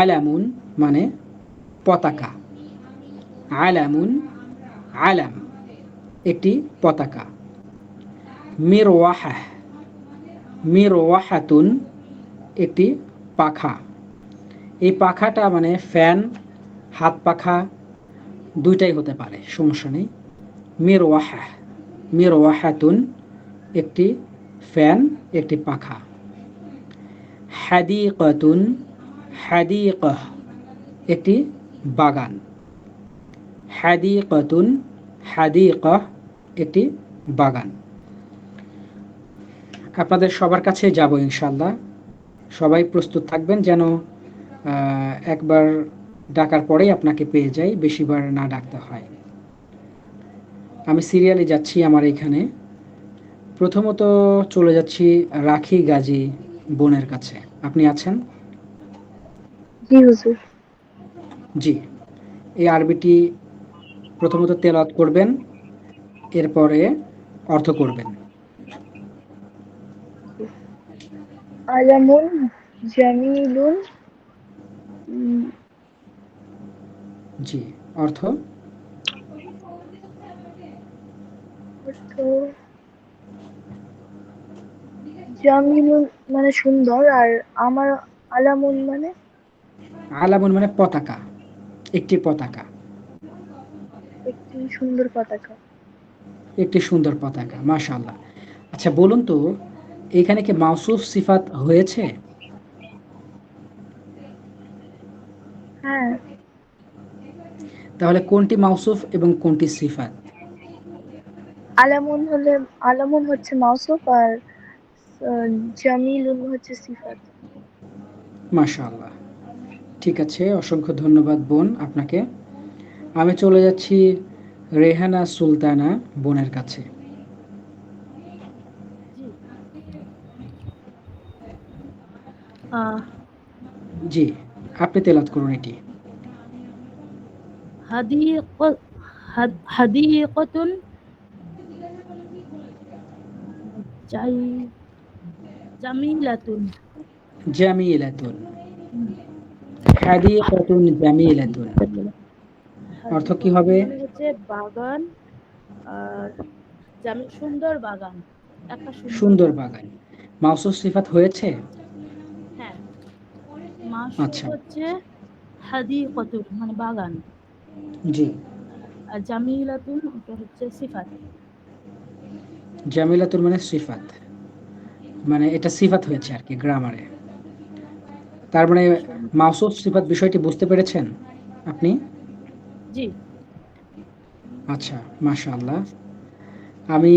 আলামুন মানে পতাকা। আলামুন, আলাম একটি পতাকা। মিরওয়াহা, মিরওয়াহাতুন একটি পাখা। এই পাখাটা মানে ফ্যান, হাত পাখা দুইটাই হতে পারে, সমস্যা নেই। মিরওয়াহা, মিরওয়াহাতুন একটি ফ্যান, একটি পাখা। হাদিকাতুন, হাদিকাহ একটি বাগান। হাদিকাতুন, হাদিকাহ একটি বাগান। আপনাদের সবার কাছে যাব ইনশাল্লাহ। সবাই প্রস্তুত থাকবেন যেন একবার ডাকার পরেই আপনাকে পেয়ে যাই, বেশিবার না ডাকতে হয়। আমি সিরিয়ালে যাচ্ছি আমার এখানে। প্রথমত চলে যাচ্ছি রাখি গাজী বোনের কাছে। আপনি আছেন? জি হুজুর। জি, এই আরবিটি প্রথমত তেলাওয়াত করবেন, এরপরে অর্থ করবেন। আলামুন জামিলুন, জি, অর্থ? অর্থ জামিলুন মানে সুন্দর, আর আমার আলামুন মানে আলামুন মানে পতাকা, একটি পতাকা, একটি সুন্দর পতাকা। একটি সুন্দর পতাকা। মাশাআল্লাহ। আচ্ছা বলুন তো, এখানে কি মাউসুফ সিফাত হয়েছে? হ্যাঁ, তাহলে কোনটি মাউসুফ এবং কোনটি সিফাত? আলামুন হচ্ছে মাউসুফ, আর জামিলুন হচ্ছে সিফাত। মাশাআল্লাহ, ঠিক আছে, অসংখ্য ধন্যবাদ বোন আপনাকে। আমি চলে যাচ্ছি রেহানা সুলতানা বোনের কাছে। জি, আপনি তেলাওয়াত করুন এটি। হাদিকতুন জাই জামিলাতুন। জামিলাতুন, হাদিকাতুন জামিলাতুন অর্থ কি হবে? মানে হচ্ছে বাগান, আর সুন্দর বাগান, একটা সুন্দর বাগান। মাউসুফ সিফাত হয়েছে? হ্যাঁ, মাসুফ আচ্ছা, হচ্ছে হাদিকতুন মানে বাগান, জি। আর জামিলাতুন ওটা হচ্ছে সিফাত। জামিলাতুন মানে সিফাত, মানে এটা সিফাত হয়েছে আর কি গ্রামারে। তার মানে মাউসুফ সিফাত বিষয়টি বুঝতে পেরেছেন আপনি? জি। আচ্ছা, মাশাআল্লাহ। আমি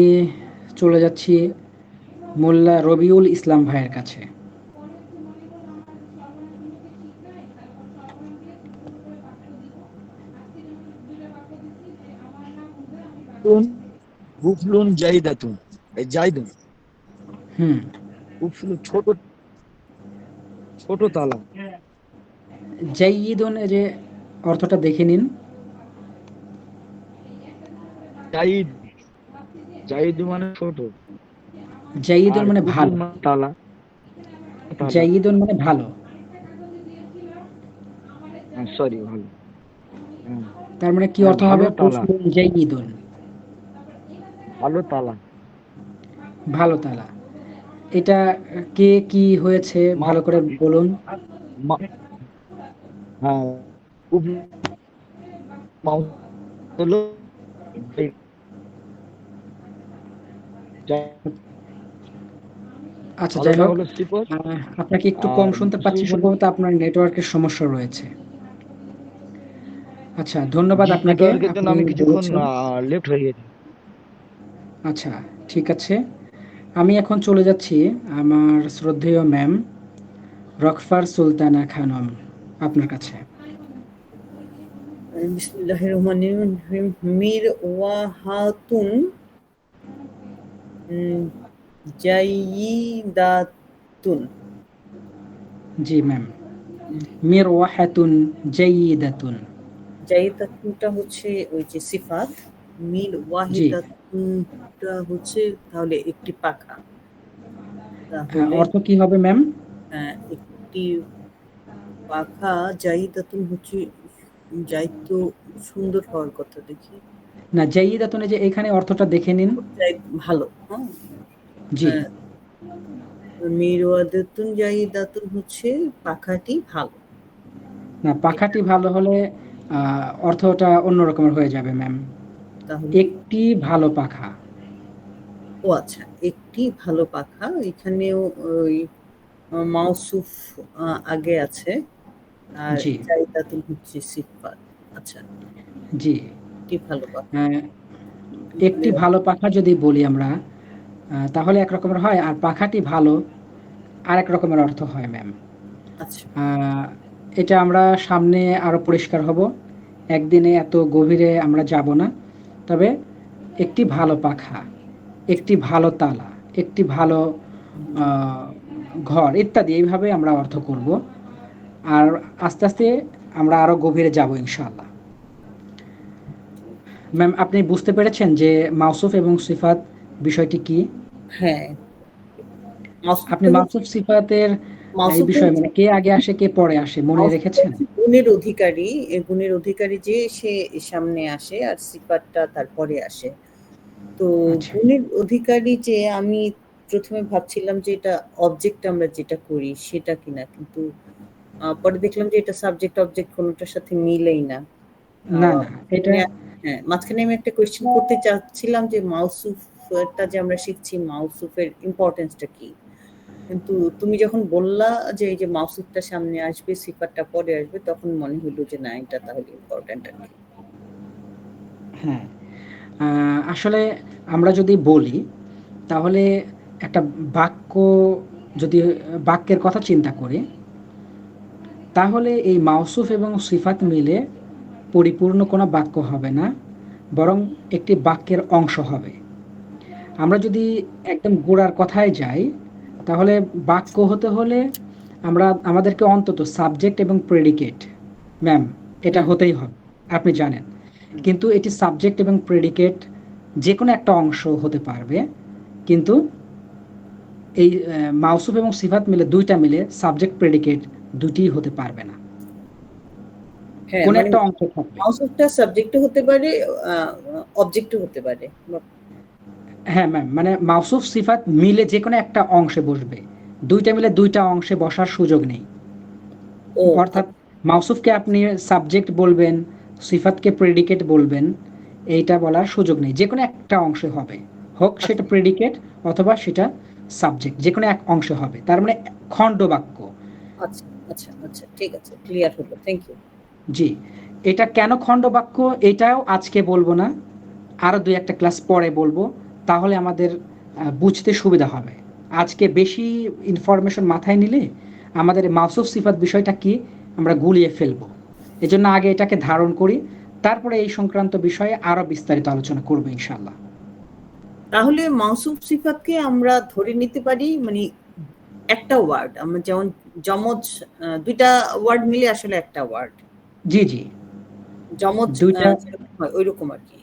চলে যাচ্ছি মোল্লা রবিউল ইসলাম ভাইয়ের কাছে। কুফলুন জাইদাতুন, এই জাইদুন হুম, কুফলুন ছোট ছোট তালা। জাইয়িদুন এর যে অর্থটা দেখে নিন। জাইদ, জাইদ মানে ছোট, জাইয়িদুন আর মানে কুফলুন ভালো। মানে তালা, তালা। জাইয়িদুন মানে ভালো। সরি, ভালো। হ্যাঁ, তার মানে কি হ্যাঁ, অর্থ হবে? ভালো তালা, কুফলুন জাইয়িদুন, ভালো তালা। ভালো তালা। এটা কে কি হয়েছে মা- ভালো করে বলুন। মা- হ্যাঁ, কুফলুন মাউস হলো জাইদ, আচ্ছা, যাই ভালোটা হোক। হলো সিফত, আপনাকে একটু কম আর শুনতে পাচ্ছি, মাউসুফ হলো, সম্ভবত আপনার নেটওয়ার্কের সমস্যা রয়েছে। আচ্ছা, ধন্যবাদ জি আপনাকে, নেটওয়ার্কের জন্য আপনি আমি কিছুক্ষণ বলেছেন। লেফট হয়ে গেছি। আচ্ছা, ঠিক আছে। আমি এখন চলে যাচ্ছি আমার শ্রদ্ধেয় ম্যাম রকফার সুলতানা খানম আপনার কাছে। বিসমিল্লাহির রহমানির রহিম। মির ওয়াহাতুন জাইদাতুন। জি ম্যাম। মিরওয়াহাতুন জাইয়িদাতুন। জাইদাতুনটা হচ্ছে ওই যে সিফাত, মির জি। ওয়াহিদাতুনটা হচ্ছে তাহলে একটি পাখা। তাহলে অর্থ কি হবে ম্যাম? একটি পাখা, জাইদাতুন হচ্ছে জাইদ তো সুন্দর হওয়ার কথা দেখি। না, জাইয়িদাতুন যে এখানে অর্থটা দেখে নিন। জাইদ ভালো, হ্যাঁ। জি। মির ওয়াদাতুন জাইদাতুন হচ্ছে পাখাটি ভালো। না, পাখাটি ভালো হলে অর্থটা অন্য রকমের হয়ে যাবে ম্যাম। তাহলে একটি ভালো পাখা। ও আচ্ছা, একটি ভালো পাখা। এখানেও ওই মাউসুফ আগে আছে, আর জি, জাইদাতুন হচ্ছে সিফাত। আচ্ছা, জি। একটি ভালো পাখা। একটি ভালো পাখা যদি বলি আমরা, তাহলে এক রকমের হয়, আর পাখাটি ভালো আরেক রকমের অর্থ হয় ম্যাম। আচ্ছা, এটা আমরা সামনে আরো পরিষ্কার হব। একদিনে এত গভীরে আমরা যাব না। তবে একটি ভালো পাখা, একটি ভালো তালা, একটি ভালো ঘর ইত্যাদি এইভাবে আমরা অর্থ করব। আর আস্তে আস্তে আমরা আরো গভীরে যাব ইনশাআল্লাহ। ম্যাম, আপনি বুঝতে পেরেছেন যে মাউসুফ এবং সিফাত বিষয়টি কি? হ্যাঁ। আপনি মাউসুফ সিফাতের এই বিষয়ে মানে কে আগে আসে কে পরে আসে মনে রেখেছেন? গুণের অধিকারী, গুণের অধিকারী যে সে সামনে আসে, আর সিফাতটা তারপরে আসে। তো আচ্ছা। গুণের অধিকারী যে আমি প্রথমে ভাবছিলাম যে এটা অবজেক্ট আমরা যেটা করি সেটা কিনা, কিন্তু পরে দেখলাম যে এটা সাবজেক্ট অবজেক্ট কোনোটার সাথে মিলেই না। না, না, এটা হ্যাঁ, মাঝখানে আমি একটা কোয়েশ্চেন করতে চাচ্ছিলাম যে মাউসুফটা যে আমরা শিখছি, মাউসুফের ইম্পর্টেন্সটা কি? কিন্তু তুমি যখন বললা যে এই যে মাউসুফটা সামনে আসবে, সিফাতটা পরে আসবে, তখন মনে হলো যে না, এটা তাহলে ইম্পর্টেন্ট আর কি। হ্যাঁ, আসলে আমরা যদি বলি তাহলে একটা বাক্য, যদি বাক্যের কথা চিন্তা করি, তাহলে এই মাউসুফ এবং সিফাত মিলে পরিপূর্ণ কোনো বাক্য হবে না, বরং একটি বাক্যের অংশ হবে। আমরা যদি একদম গোড়ার কথায় যাই, তাহলে বাক্য হতে হলে আমাদেরকে অন্তত সাবজেক্ট এবং প্রেডিকেট ম্যাম এটা হতেই হবে, আপনি জানেন। কিন্তু এটি সাবজেক্ট এবং প্রেডিকেট যে কোনো একটা অংশ হতে পারবে, কিন্তু এই মাউসুফ এবং সিফাত মিলে দুইটা মিলে সাবজেক্ট প্রেডিকেট দুটিই হতে পারবে না, হ্যাঁ কোন মানে একটা অংশ থাকবে। মাউসুফটা সাবজেক্টও হতে পারে, অবজেক্টও হতে পারে। হ্যাঁ ম্যাম, মানে মাউসুফ সিফাত মিলে যে কোনো একটা অংশে বসবে, দুইটা মিলে দুইটা অংশে বসার সুযোগ নেই। ও অর্থাৎ মাউসুফকে আপনি সাবজেক্ট বলবেন, সিফাতকে প্রেডিকেট বলবেন, এইটা বলার সুযোগ নেই। যে কোনো একটা অংশে হবে, হোক সেটা প্রেডিকেট অথবা সেটা সাবজেক্ট, যে কোনো এক অংশে হবে। তার মানে খণ্ড বাক্য। আচ্ছা আচ্ছা আচ্ছা, ঠিক আছে, ক্লিয়ার হলো, থ্যাংক ইউ। জি, এটা কেন খণ্ড বাক্য এটাও আজকে বলবো না, আরো দুই একটা ক্লাস পরে বলবো, তাহলে আমাদের বুঝতে সুবিধা হবে। আজকে বেশি ইনফরমেশন মাথায় নিলে আমাদের মাউসুফ সিফাত বিষয়টা কি আমরা গুলিয়ে ফেলবো। এজন্য আগে এটাকে ধারণ করি, তারপরে এই সংক্রান্ত বিষয়ে আরো বিস্তারিত আলোচনা করবো ইনশাআল্লাহ। তাহলে মাউসুফ সিফাতকে আমরা ধরে নিতে পারি মানে একটা ওয়ার্ড, আমরা যেমন যমজ দুইটা ওয়ার্ড মিলে আসলে একটা ওয়ার্ড, জি জি, যমজ দুইটা, যেরকম হয় ওইরকম আর কি।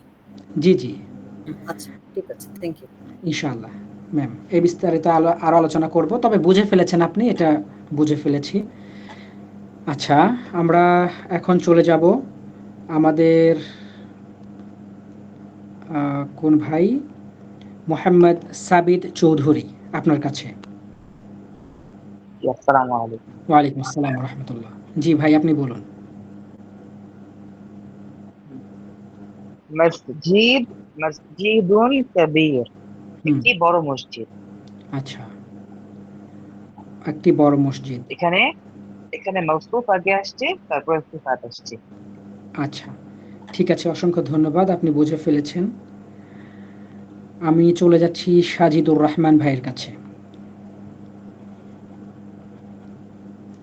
জি জি, আচ্ছা ঠিক আছে, থ্যাংক ইউ। ইনশাআল্লাহ ম্যাম এই বিস্তারিত আরো আলোচনা করব। তবে বুঝে ফেলেছেন আপনি, এটা বুঝে ফেলেছি। আচ্ছা, আমরা এখন চলে যাব আমাদের কোন ভাই, মোহাম্মদ সাবিদ চৌধুরী, আপনার কাছে। আসসালামু আলাইকুম। ওয়ালাইকুম আসসালাম ওয়া রাহমাতুল্লাহ। জি ভাই, আপনি বলুন। মসজিদ, মসজিদুন কবীর, একটি বড় মসজিদ। আচ্ছা, একটি বড় মসজিদ। এখানে এখানে মাউসুফ আগে আসছে, তারপর সিফাত আসছে। আচ্ছা, ঠিক আছে, অসংখ্য ধন্যবাদ, আপনি বুঝে ফেলেছেন। আমি চলে যাচ্ছি সাজিদুর রহমান ভাইয়ের কাছে।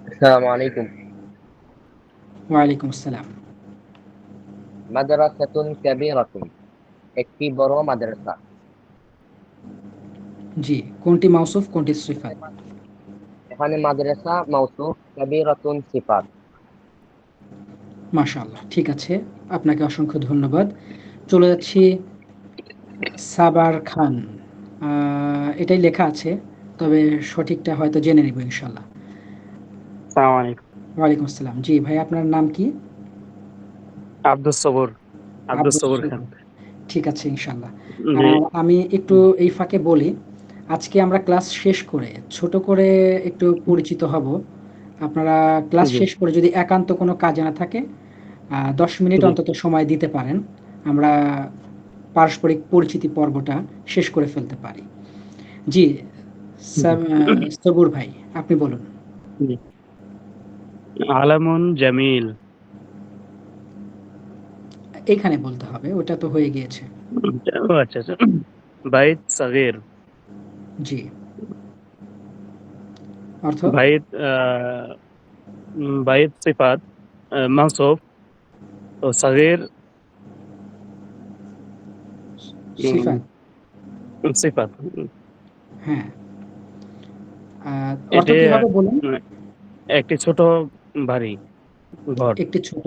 আসসালামু আলাইকুম। ওয়ালাইকুম আসসালাম। মাদ্রাসাতুন কাবীরাতুন, একটি বড় মাদ্রাসা। জি, কোনটি মাউসুফ কোনটি সিফাত? এখানে মাদ্রাসা মাউসুফ, কাবীরাতুন সিফাত। মাশাআল্লাহ, ঠিক আছে, আপনাকে অসংখ্য ধন্যবাদ। চলে যাচ্ছি সাবার খান। এটাই লেখা আছে, তবে সঠিকটা হয়তো জেনে নেব ইনশাআল্লাহ। আসসালামু আলাইকুম। ওয়ালাইকুম আসসালাম। জি ভাই, আপনার নাম কি? আব্দুস সবুর, আব্দুস আব্দুল সবুর সবুর। খান। ঠিক আছে ইনশাআল্লাহ। জি, আমি একটু এই ফাঁকে বলি, আজকে আমরা ক্লাস শেষ করে ছোট করে একটু পরিচিত হব। আপনারা ক্লাস জি, শেষ করে যদি একান্ত কোনো কাজে না থাকে 10 মিনিট জি, অন্তত সময় দিতে পারেন, আমরা পারস্পরিক পরিচিতি পর্বটা শেষ করে ফেলতে পারি। জি, সবুর ভাই, আপনি বলুন। জি। আলামুন জামিল। এইখানে বলতে হবে, ওটা তো হয়ে গিয়েছে। ও আচ্ছা আচ্ছা। বাইত সাগীর, জি, অর্থ বাইত বাইত সিফাত, মাউসুফ, ও সাগীর সিফাত। সিফাত। হ্যাঁ, অর্থ এটি কি হবে বলুন? একটি ছোট বাড়ি, ঘর। একটি ছোট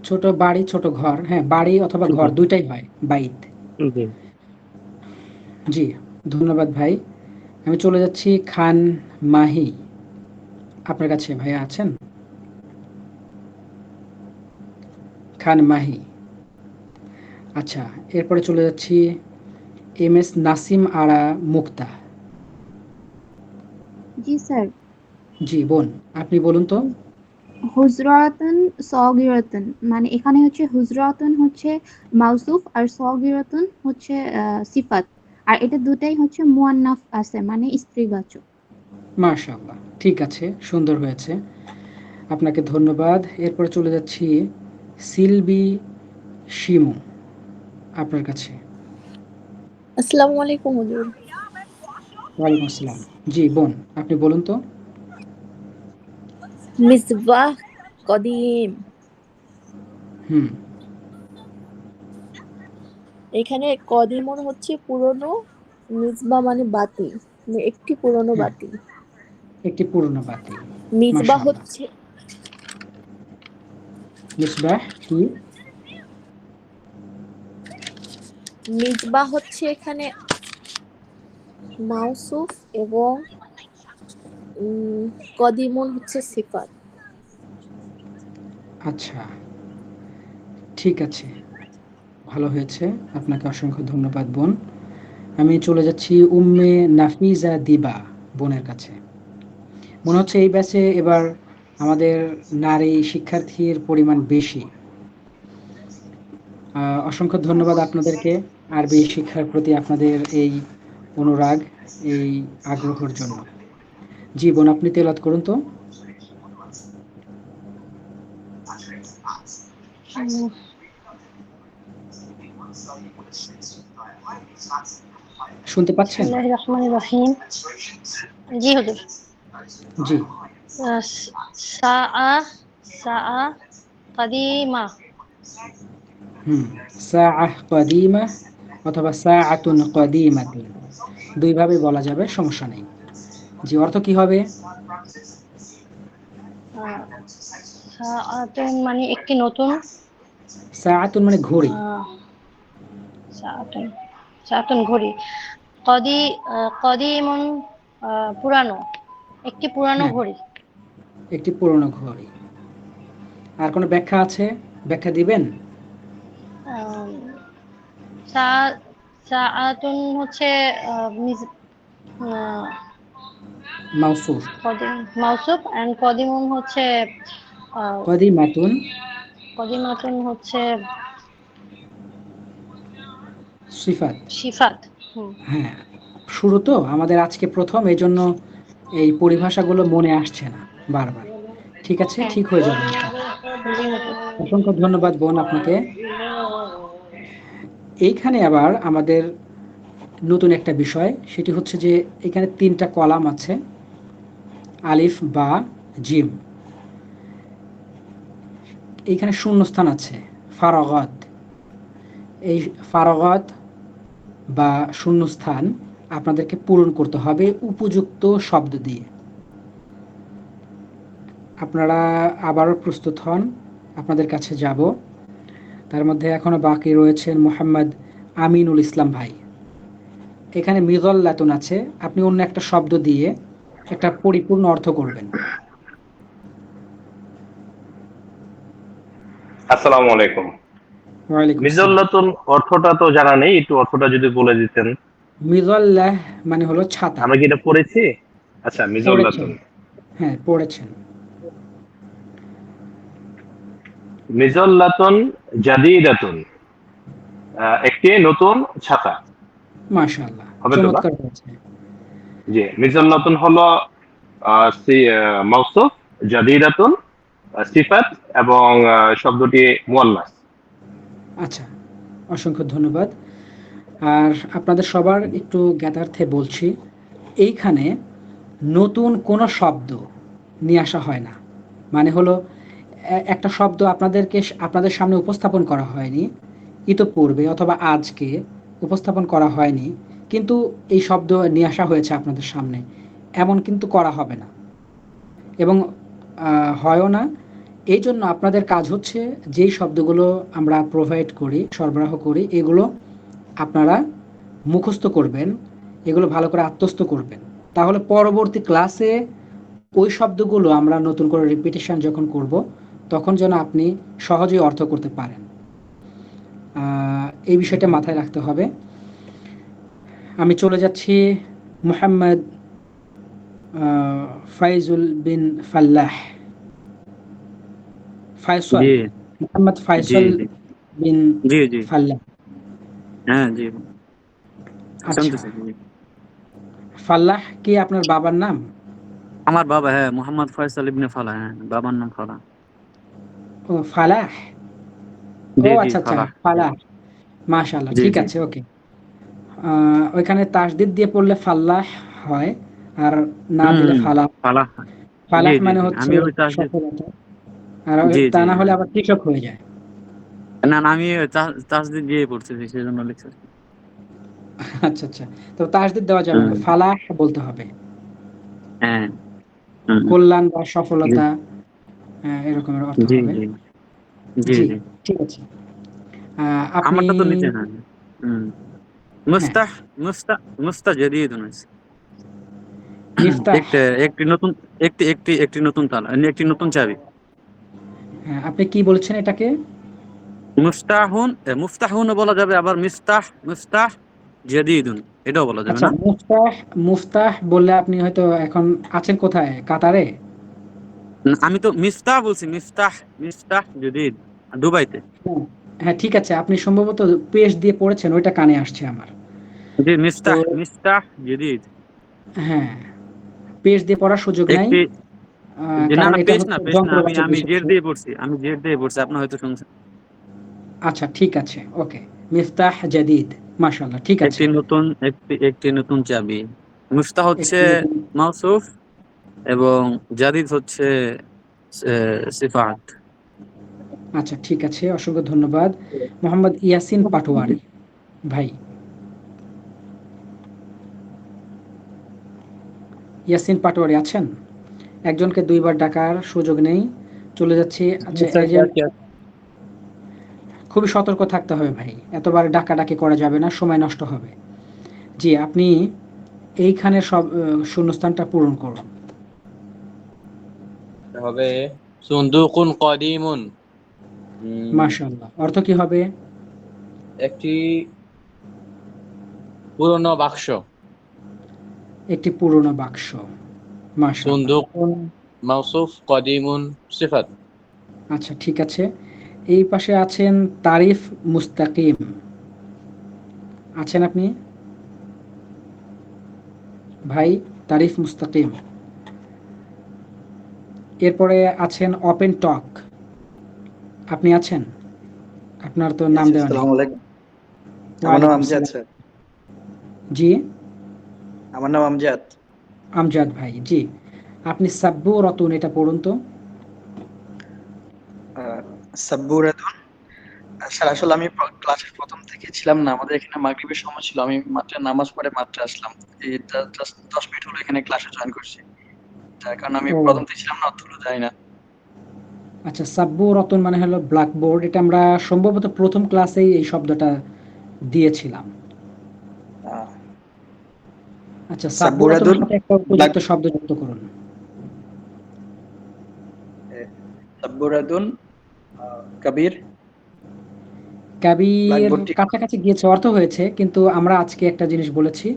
ছোট বাড়ি, ছোট ঘর। হ্যাঁ, বাড়ি অথবা ঘর জি, দুইটাই হয়, বাইত। জি। জি, ধন্যবাদ ভাই। আমি চলে যাচ্ছি খান মাহি, আপনার কাছে ভাইয়া আছেন? খান মাহি। আচ্ছা, এরপরে চলে যাচ্ছি এম এস নাসিম আরা মুক্তা। জি স্যার। জি বোন, আপনি বলুন তো। হুজরাতুন সগীরাতুন, মানে এখানে হচ্ছে হুজরাতুন হচ্ছে মাউসুফ আর সগীরাতুন হচ্ছে সিফাত, আর এটা দুটাই হচ্ছে মুয়ান্নাফ আছে মানে স্ত্রীবাচক। মাশাআল্লাহ, ঠিক আছে, সুন্দর হয়েছে, আপনাকে ধন্যবাদ। এরপরে চলে যাচ্ছি সিলবি শিমু, আপনার কাছে। আসসালামু আলাইকুম হুজুর। ওয়ালাইকুম আসসালাম। জি বোন, আপনি বলুন তো। মিসবাহ কদিম, হুম, এখানে কদিমন হচ্ছে পুরনো, মিসবাহ মানে বাতি, মানে একটি পুরনো হ্যাঁ, বাতি। একটি পুরনো বাতি। মিসবাহ মাশাআল্লাহ। হচ্ছে মিসবাহ কি? মিজবাহ হচ্ছে এখানে মাউসুফ এবং কদিমুন হচ্ছে সিফাত। আচ্ছা, ঠিক আছে, ভালো হয়েছে। আপনাকে অসংখ্য ধন্যবাদ বোন। আমি চলে যাচ্ছি উম্মে নাফিজা দিবা বোনের কাছে। মনে হচ্ছে এই ব্যাচে এবার আমাদের নারী শিক্ষার্থীর পরিমাণ বেশি। অসংখ্য ধন্যবাদ আপনাদেরকে আরবি শিক্ষার প্রতি আপনাদের এই অনুরাগ, এই আগ্রহের জন্য। জি বোন, আপনি তেলাওয়াত করুন তো। শুনতে পাচ্ছেন? বিসমিল্লাহির রহমানির রহিম। জি হুজুর। জি। সাআ সাআ কাদিমা। সাআহ কাদিমা অথবা সাআতুন কাদিমাতুন, দুইভাবে বলা যাবে, সমস্যা নেই। জি, অর্থ কি হবে? সাআতুন মানে একটি নতুন, সাআতুন মানে ঘড়ি। সাআতুন সাআতুন ঘড়ি। কদিমুন পুরানো, একটি পুরানো হ্যাঁ, ঘড়ি। একটি পুরনো ঘড়ি। আর কোনো ব্যাখ্যা আছে? ব্যাখ্যা দিবেন? সাআতুন হচ্ছে মাউসুফ। মাউসুফ এন্ড কদিমুন হচ্ছে কদিমাতুন কদিমাতুন হচ্ছে সিফাত। সিফাত। হ্যাঁ, শুরু তো আমাদের আজকে প্রথম, এই জন্য এই পরিভাষাগুলো মনে আসছে না বারবার। ঠিক আছে, ঠিক হয়ে যাবে। অসংখ্য ধন্যবাদ বোন আপনাকে। এইখানে আবার আমাদের নতুন একটা বিষয়, সেটি হচ্ছে যে এখানে 3টা কলাম আছে, আলিফ বা জিম। এইখানে শূন্যস্থান আছে, ফারাগাত। এই ফারাগাত বা শূন্যস্থান আপনাদেরকে পূরণ করতে হবে উপযুক্ত শব্দ দিয়ে। আপনারা আবারও প্রস্তুত হন, আপনাদের কাছে যাব। তার মধ্যে এখনো বাকি রয়েছেন মোহাম্মদ আমিনুল ইসলাম ভাই। এখানে মিজল্লাতুন আছে, আপনি অন্য একটা শব্দ দিয়ে একটা পরিপূর্ণ অর্থ করবেন। আসসালামু আলাইকুম। ওয়ালাইকুম আসসালাম। মিজল্লাতুন অর্থটা তো জানা নেই, একটু অর্থটা যদি বলে দিতেন। মিজল্লাহ মানে হলো ছাতা। আমরা কি এটা পড়েছি? আচ্ছা, মিজল্লাতুন। হ্যাঁ, পড়েছেন। মিজল্লাতুন জাদিদাতুন, একটি নতুন ছাতা। মাশাআল্লাহ, হবে তো? চমৎকার হয়েছে। জি, মিজল্লাতুন হলো মাউসুফ, জাদিদাতুন সিফাত এবং শব্দটি মুয়ান্নাস। আচ্ছা, অসংখ্য ধন্যবাদ। আর আপনাদের সবার একটু জ্ঞাতার্থে বলছি, এইখানে নতুন কোনো শব্দ নিয়ে আসা হয় না। মানে হলো একটা শব্দ আপনাদের সামনে উপস্থাপন করা হয়নি ইতোপূর্বে অথবা আজকে উপস্থাপন করা হয়নি, কিন্তু এই শব্দ নিয়ে আসা হয়েছে আপনাদের সামনে, এমন কিন্তু করা হবে না এবং হয়ও না। এই জন্য আপনাদের কাজ হচ্ছে যেই শব্দগুলো আমরা প্রোভাইড করি, সরবরাহ করি, এগুলো আপনারা মুখস্থ করবেন, এগুলো ভালো করে আত্মস্থ করবেন। তাহলে পরবর্তী ক্লাসে ওই শব্দগুলো আমরা নতুন করে রিপিটিশন যখন করব, তখন যেন আপনি সহজেই অর্থ করতে পারেন। এই বিষয়টা মাথায় রাখতে হবে। আমি চলে যাচ্ছি মুহাম্মদ ফাইজুল বিন ফাল্লাহ। ফায়সাল, জি মোহাম্মদ জি ফায়সাল জি বিন জি জি ফাল্লাহ। হ্যাঁ জি আচ্ছা, শুনতেছি জি। ফাল্লাহ কি আপনার বাবার নাম? আমার বাবা, হ্যাঁ, মোহাম্মদ ফয়সাল ইবনে ফালাহ, হ্যাঁ, বাবার নাম ফালাহ। ও ফালাহ, ও জি জি আচ্ছা আচ্ছা, ফালাহ। ফালাহ, মাশাআল্লাহ, জি ঠিক জি আছে, ওকে। ওইখানে তাসদিদ দিয়ে পড়লে ফাল্লাহ হয়, আর না দিলে হুম ফালাহ। ফালাহ। জি ফালাহ জি মানে জি হচ্ছে আমি ওই তাসদিদ, সফলতা, আর জি তা জি না হলে হ্যাঁ, আবার কৃষক হয়ে যায়। না না আমি ওই তাসদিদ দিয়ে পড়তেছি সেজন্য লিখছি। আচ্ছা আচ্ছা, তো তাসদিদ দেওয়া যাবে না, হুম, ফালাহ বলতে হবে। হ্যাঁ, হুম, কল্যাণ বা জি সফলতা, এরকমের অর্থ জি হবে। জি জি জি, জি। ঠিক আছে। আপনি আমারটা তো নিচে, হ্যাঁ। মুস্তাহ মুস্তাহ মুস্তাহ জাদিদুন আছে। মিফতাহ। একটি নতুন তালা, একটি নতুন চাবি। হ্যাঁ, আপনি কি বলছেন এটাকে? মুফতাহুন বলা যাবে, আবার মুস্তাহ জাদিদুন এটাও বলা যাবে আচ্ছা, না? মুফতাহ বললে আপনি হয়তো এখন আছেন কোথায়, কাতারে? আমি তো মিফতাহ বলছি, মিফতাহ জাদিদ দুবাইতে। হ্যাঁ, হ্যাঁ, ঠিক আছে, আপনি সম্ভবত পেশ দিয়ে পড়েছেন, ওইটা কানে আসছে আমার। জি, তো মিফতাহ জাদিদ। হ্যাঁ, পেশ দিয়ে পড়ার সুযোগ নাই, একটি না কারণ না, এটা হচ্ছে পেশ না, যন্ত্রবাচক আমি বিশেষ্য। জের দিয়ে পড়ছি, আপনি হয়তো শুনছেন। আচ্ছা, ঠিক আছে, ওকে। মিফতাহ জাদিদ, মাশাআল্লাহ, ঠিক আছে। একটি নতুন চাবি। মুফতাহ হচ্ছে একটি নতুন। মাউসুফ এবং জাদিদ হচ্ছে সিফাত। আচ্ছা, ঠিক আছে, অসংখ্য ধন্যবাদ। মোহাম্মদ ইয়াসিন পাটোয়ারি ভাই, ইয়াসিন পাটোয়ারি আছেন? একজনকে দুইবার ডাকার সুযোগ নেই, চলে যাচ্ছি। আচ্ছা, এজেন্ট, খুবই সতর্ক থাকতে হবে ভাই, এতবার ডাকাডাকি করা যাবে না, সময় নষ্ট হবে। জি, আপনি এইখানে সব শূন্যস্থানটা পূরণ করুন। হবে সুন্দুকুন কদিমুন, মাশাআল্লাহ, অর্থ কি হবে? একটি পুরনো বাক্স। একটি পুরনো বাক্স, মাশাআল্লাহ। সুন্দুকুন মাউসুফ, কদিমুন সিফাত। আচ্ছা, ঠিক আছে। এই পাশে আছেন তারিফ মুস্তাকিম, আছেন আপনি ভাই? তারিফ মুস্তাকিম। এরপরে আছেন ওপেন টক, আপনি আছেন? আপনার তো নাম দেওয়া নেই। আসসালামু আলাইকুম। আমার নাম আমজাদ স্যার। জি, আমার নাম আমজাদ। আমজাদ ভাই, জি। আপনি সাব্বু রতুন এটা পড়ুন তো। সাব্বুরাতুন। স্যার আসলে আমি ক্লাসের প্রথম থেকে ছিলাম না, আমাদের এখানে মাগরিবের সময় ছিল, আমি মাত্র নামাজ পড়ে মাত্র আসলাম। এই জাস্ট 10 মিনিট হলো এখানে ক্লাসে জয়েন করছি, যার কারণে আমি ও, প্রথম থেকে ছিলাম না, অতগুলো জানি না। আচ্ছা, সাব্বু রতন মানে হলো ব্ল্যাকবোর্ড, এটা আমরা সম্ভবত প্রথম ক্লাসেই এই শব্দটা দিয়েছিলাম। আচ্ছা, সাব্বু রতনের সাথে একটা উপযুক্ত শব্দ যুক্ত করুন। সাব্বুরাতুন কবির। কাবির কাছাকাছি গিয়েছে, অর্থ হয়েছে, কিন্তু আমরা আজকে একটা জিনিস বলেছি,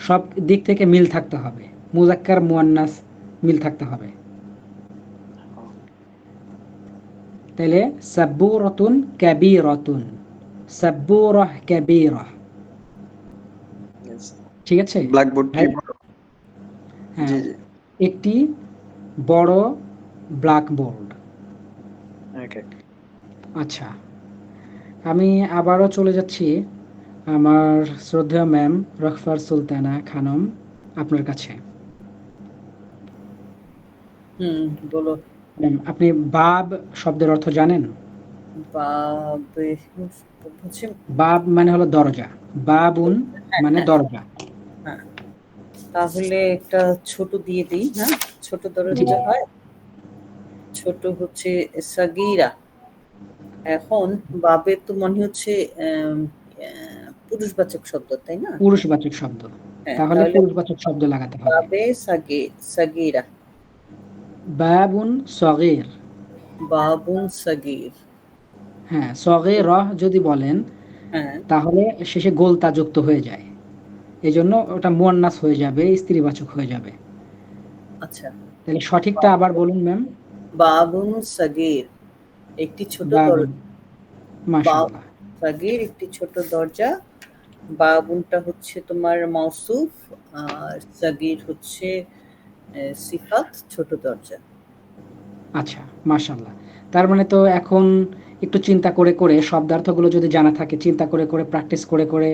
সব দিক থেকে মিল থাকতে হবে, মুজাক্কার মুয়ান্নাস মিল থাকতে হবে। তাহলে সাব্বুরাতুন কাবীরাতুন, সাব্বুরাহ কাবীরা, ঠিক আছে? ব্ল্যাকবোর্ড। হ্যাঁ, একটি বড় ব্ল্যাকবোর্ড। আচ্ছা, আমি আবারও চলে যাচ্ছি আমার শ্রদ্ধেয় ম্যাম রহফার সুলতানা খানম, আপনার কাছে। বলো। ম্যাম, আপনি বাব শব্দের অর্থ জানেন? বাব মানে হলো দরজা, বাবুন মানে দরজা। তাহলে একটা ছোট দিয়ে দিই। হ্যাঁ, ছোট দরজা হয়, ছোট হচ্ছে সাগীরা। এখন বাবে তো মনে হচ্ছে পুরুষবাচক শব্দ, তাই না? পুরুষবাচক শব্দ, তাহলে পুরুষবাচক শব্দ লাগাতে হবে। বাবে সাগীরা, বাবুন সগীর, বাবুন সাগীর। হ্যাঁ, সগীর যদি বলেন তাহলে শেষে গোলতা যুক্ত হয়ে যায়, এজন্য ওটা মুয়ান্নাস হয়ে যাবে, স্ত্রীবাচক হয়ে যাবে। আচ্ছা, তাহলে সঠিকটা আবার বলুন ম্যাম। বাবুন সাগীর, একটি ছোট দরজা। মাশাআল্লাহ, সাগীর একটি ছোট দরজা, বাবুনটা হচ্ছে তোমার মাউসুফ, আর সাগীর হচ্ছে সিফাত, ছোট দরজা। আচ্ছা, মাশাআল্লাহ। তার মানে তো এখন একটু চিন্তা করে করে শব্দার্থগুলো যদি জানা থাকে, চিন্তা করে করে প্র্যাকটিস করে করে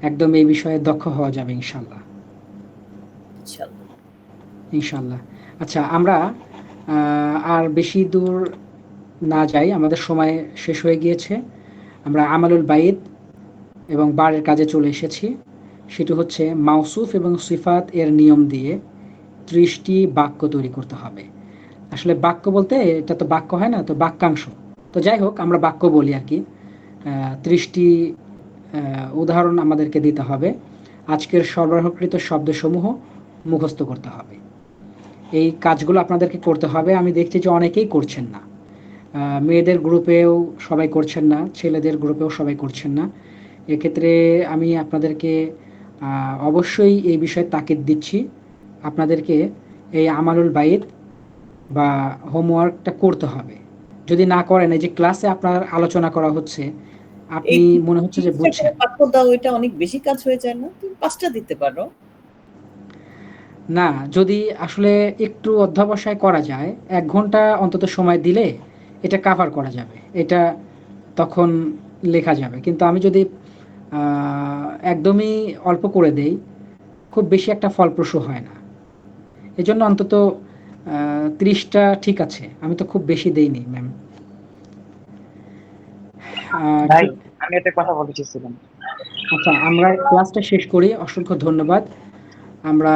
একদম এই বিষয়ে দক্ষ হওয়া যাবে ইনশাআল্লাহ। ইনশাআল্লাহ। আচ্ছা, আমরা আর বেশি দূর না যাই, আমাদের সময় শেষ হয়ে গিয়েছে। আমরা আমালুল বাইত এবং বারের কাজে চলে এসেছি। সেটি হচ্ছে মাউসুফ এবং সিফাত এর নিয়ম দিয়ে 30টি বাক্য তৈরি করতে হবে। আসলে বাক্য বলতে এটা তো বাক্য হয় না, তো বাক্যাংশ। তো যাই হোক, আমরা বাক্য বলি আর কি। 30টি উদাহরণ আমাদেরকে দিতে হবে। আজকের সরবরাহকৃত শব্দসমূহ মুখস্থ করতে হবে। এই কাজগুলো আপনাদেরকে করতে হবে। আমি দেখছি যে অনেকেই করছেন না। মেয়েদের গ্রুপেও সবাই করছেন না, ছেলেদের গ্রুপেও সবাই করছেন না। এক্ষেত্রে আমি আপনাদেরকে অবশ্যই এই বিষয়ে তাকিদ দিচ্ছি। আপনাদেরকে এই আমালুল বাইত বা হোমওয়ার্কটা করতে হবে। যদি না করেন, এই যে ক্লাসে আপনার আলোচনা করা হচ্ছে, আপনি মনে হচ্ছে যে বুঝছেন। পাঠ্য দাও, এটা অনেক বেশি কাজ হয়ে যায় না? তুমি 5টা দিতে পারো। না, যদি আসলে একটু অধ্যবসায় করা যায়, 1 ঘন্টা অন্তত সময় দিলে এটা কভার করা যাবে। এটা তখন লেখা যাবে। কিন্তু আমি যদি একদমই অল্প করে দেই, খুব বেশি একটা ফলপ্রসূ হয় না। এজন্য অন্তত 30টা ঠিক আছে। আমি তো খুব বেশি দেইনি ম্যাম। ভাই, আমি একটা কথা বলতে চাইছিলাম। আচ্ছা, আমরা ক্লাসটা শেষ করি। অসংখ্য ধন্যবাদ। আমরা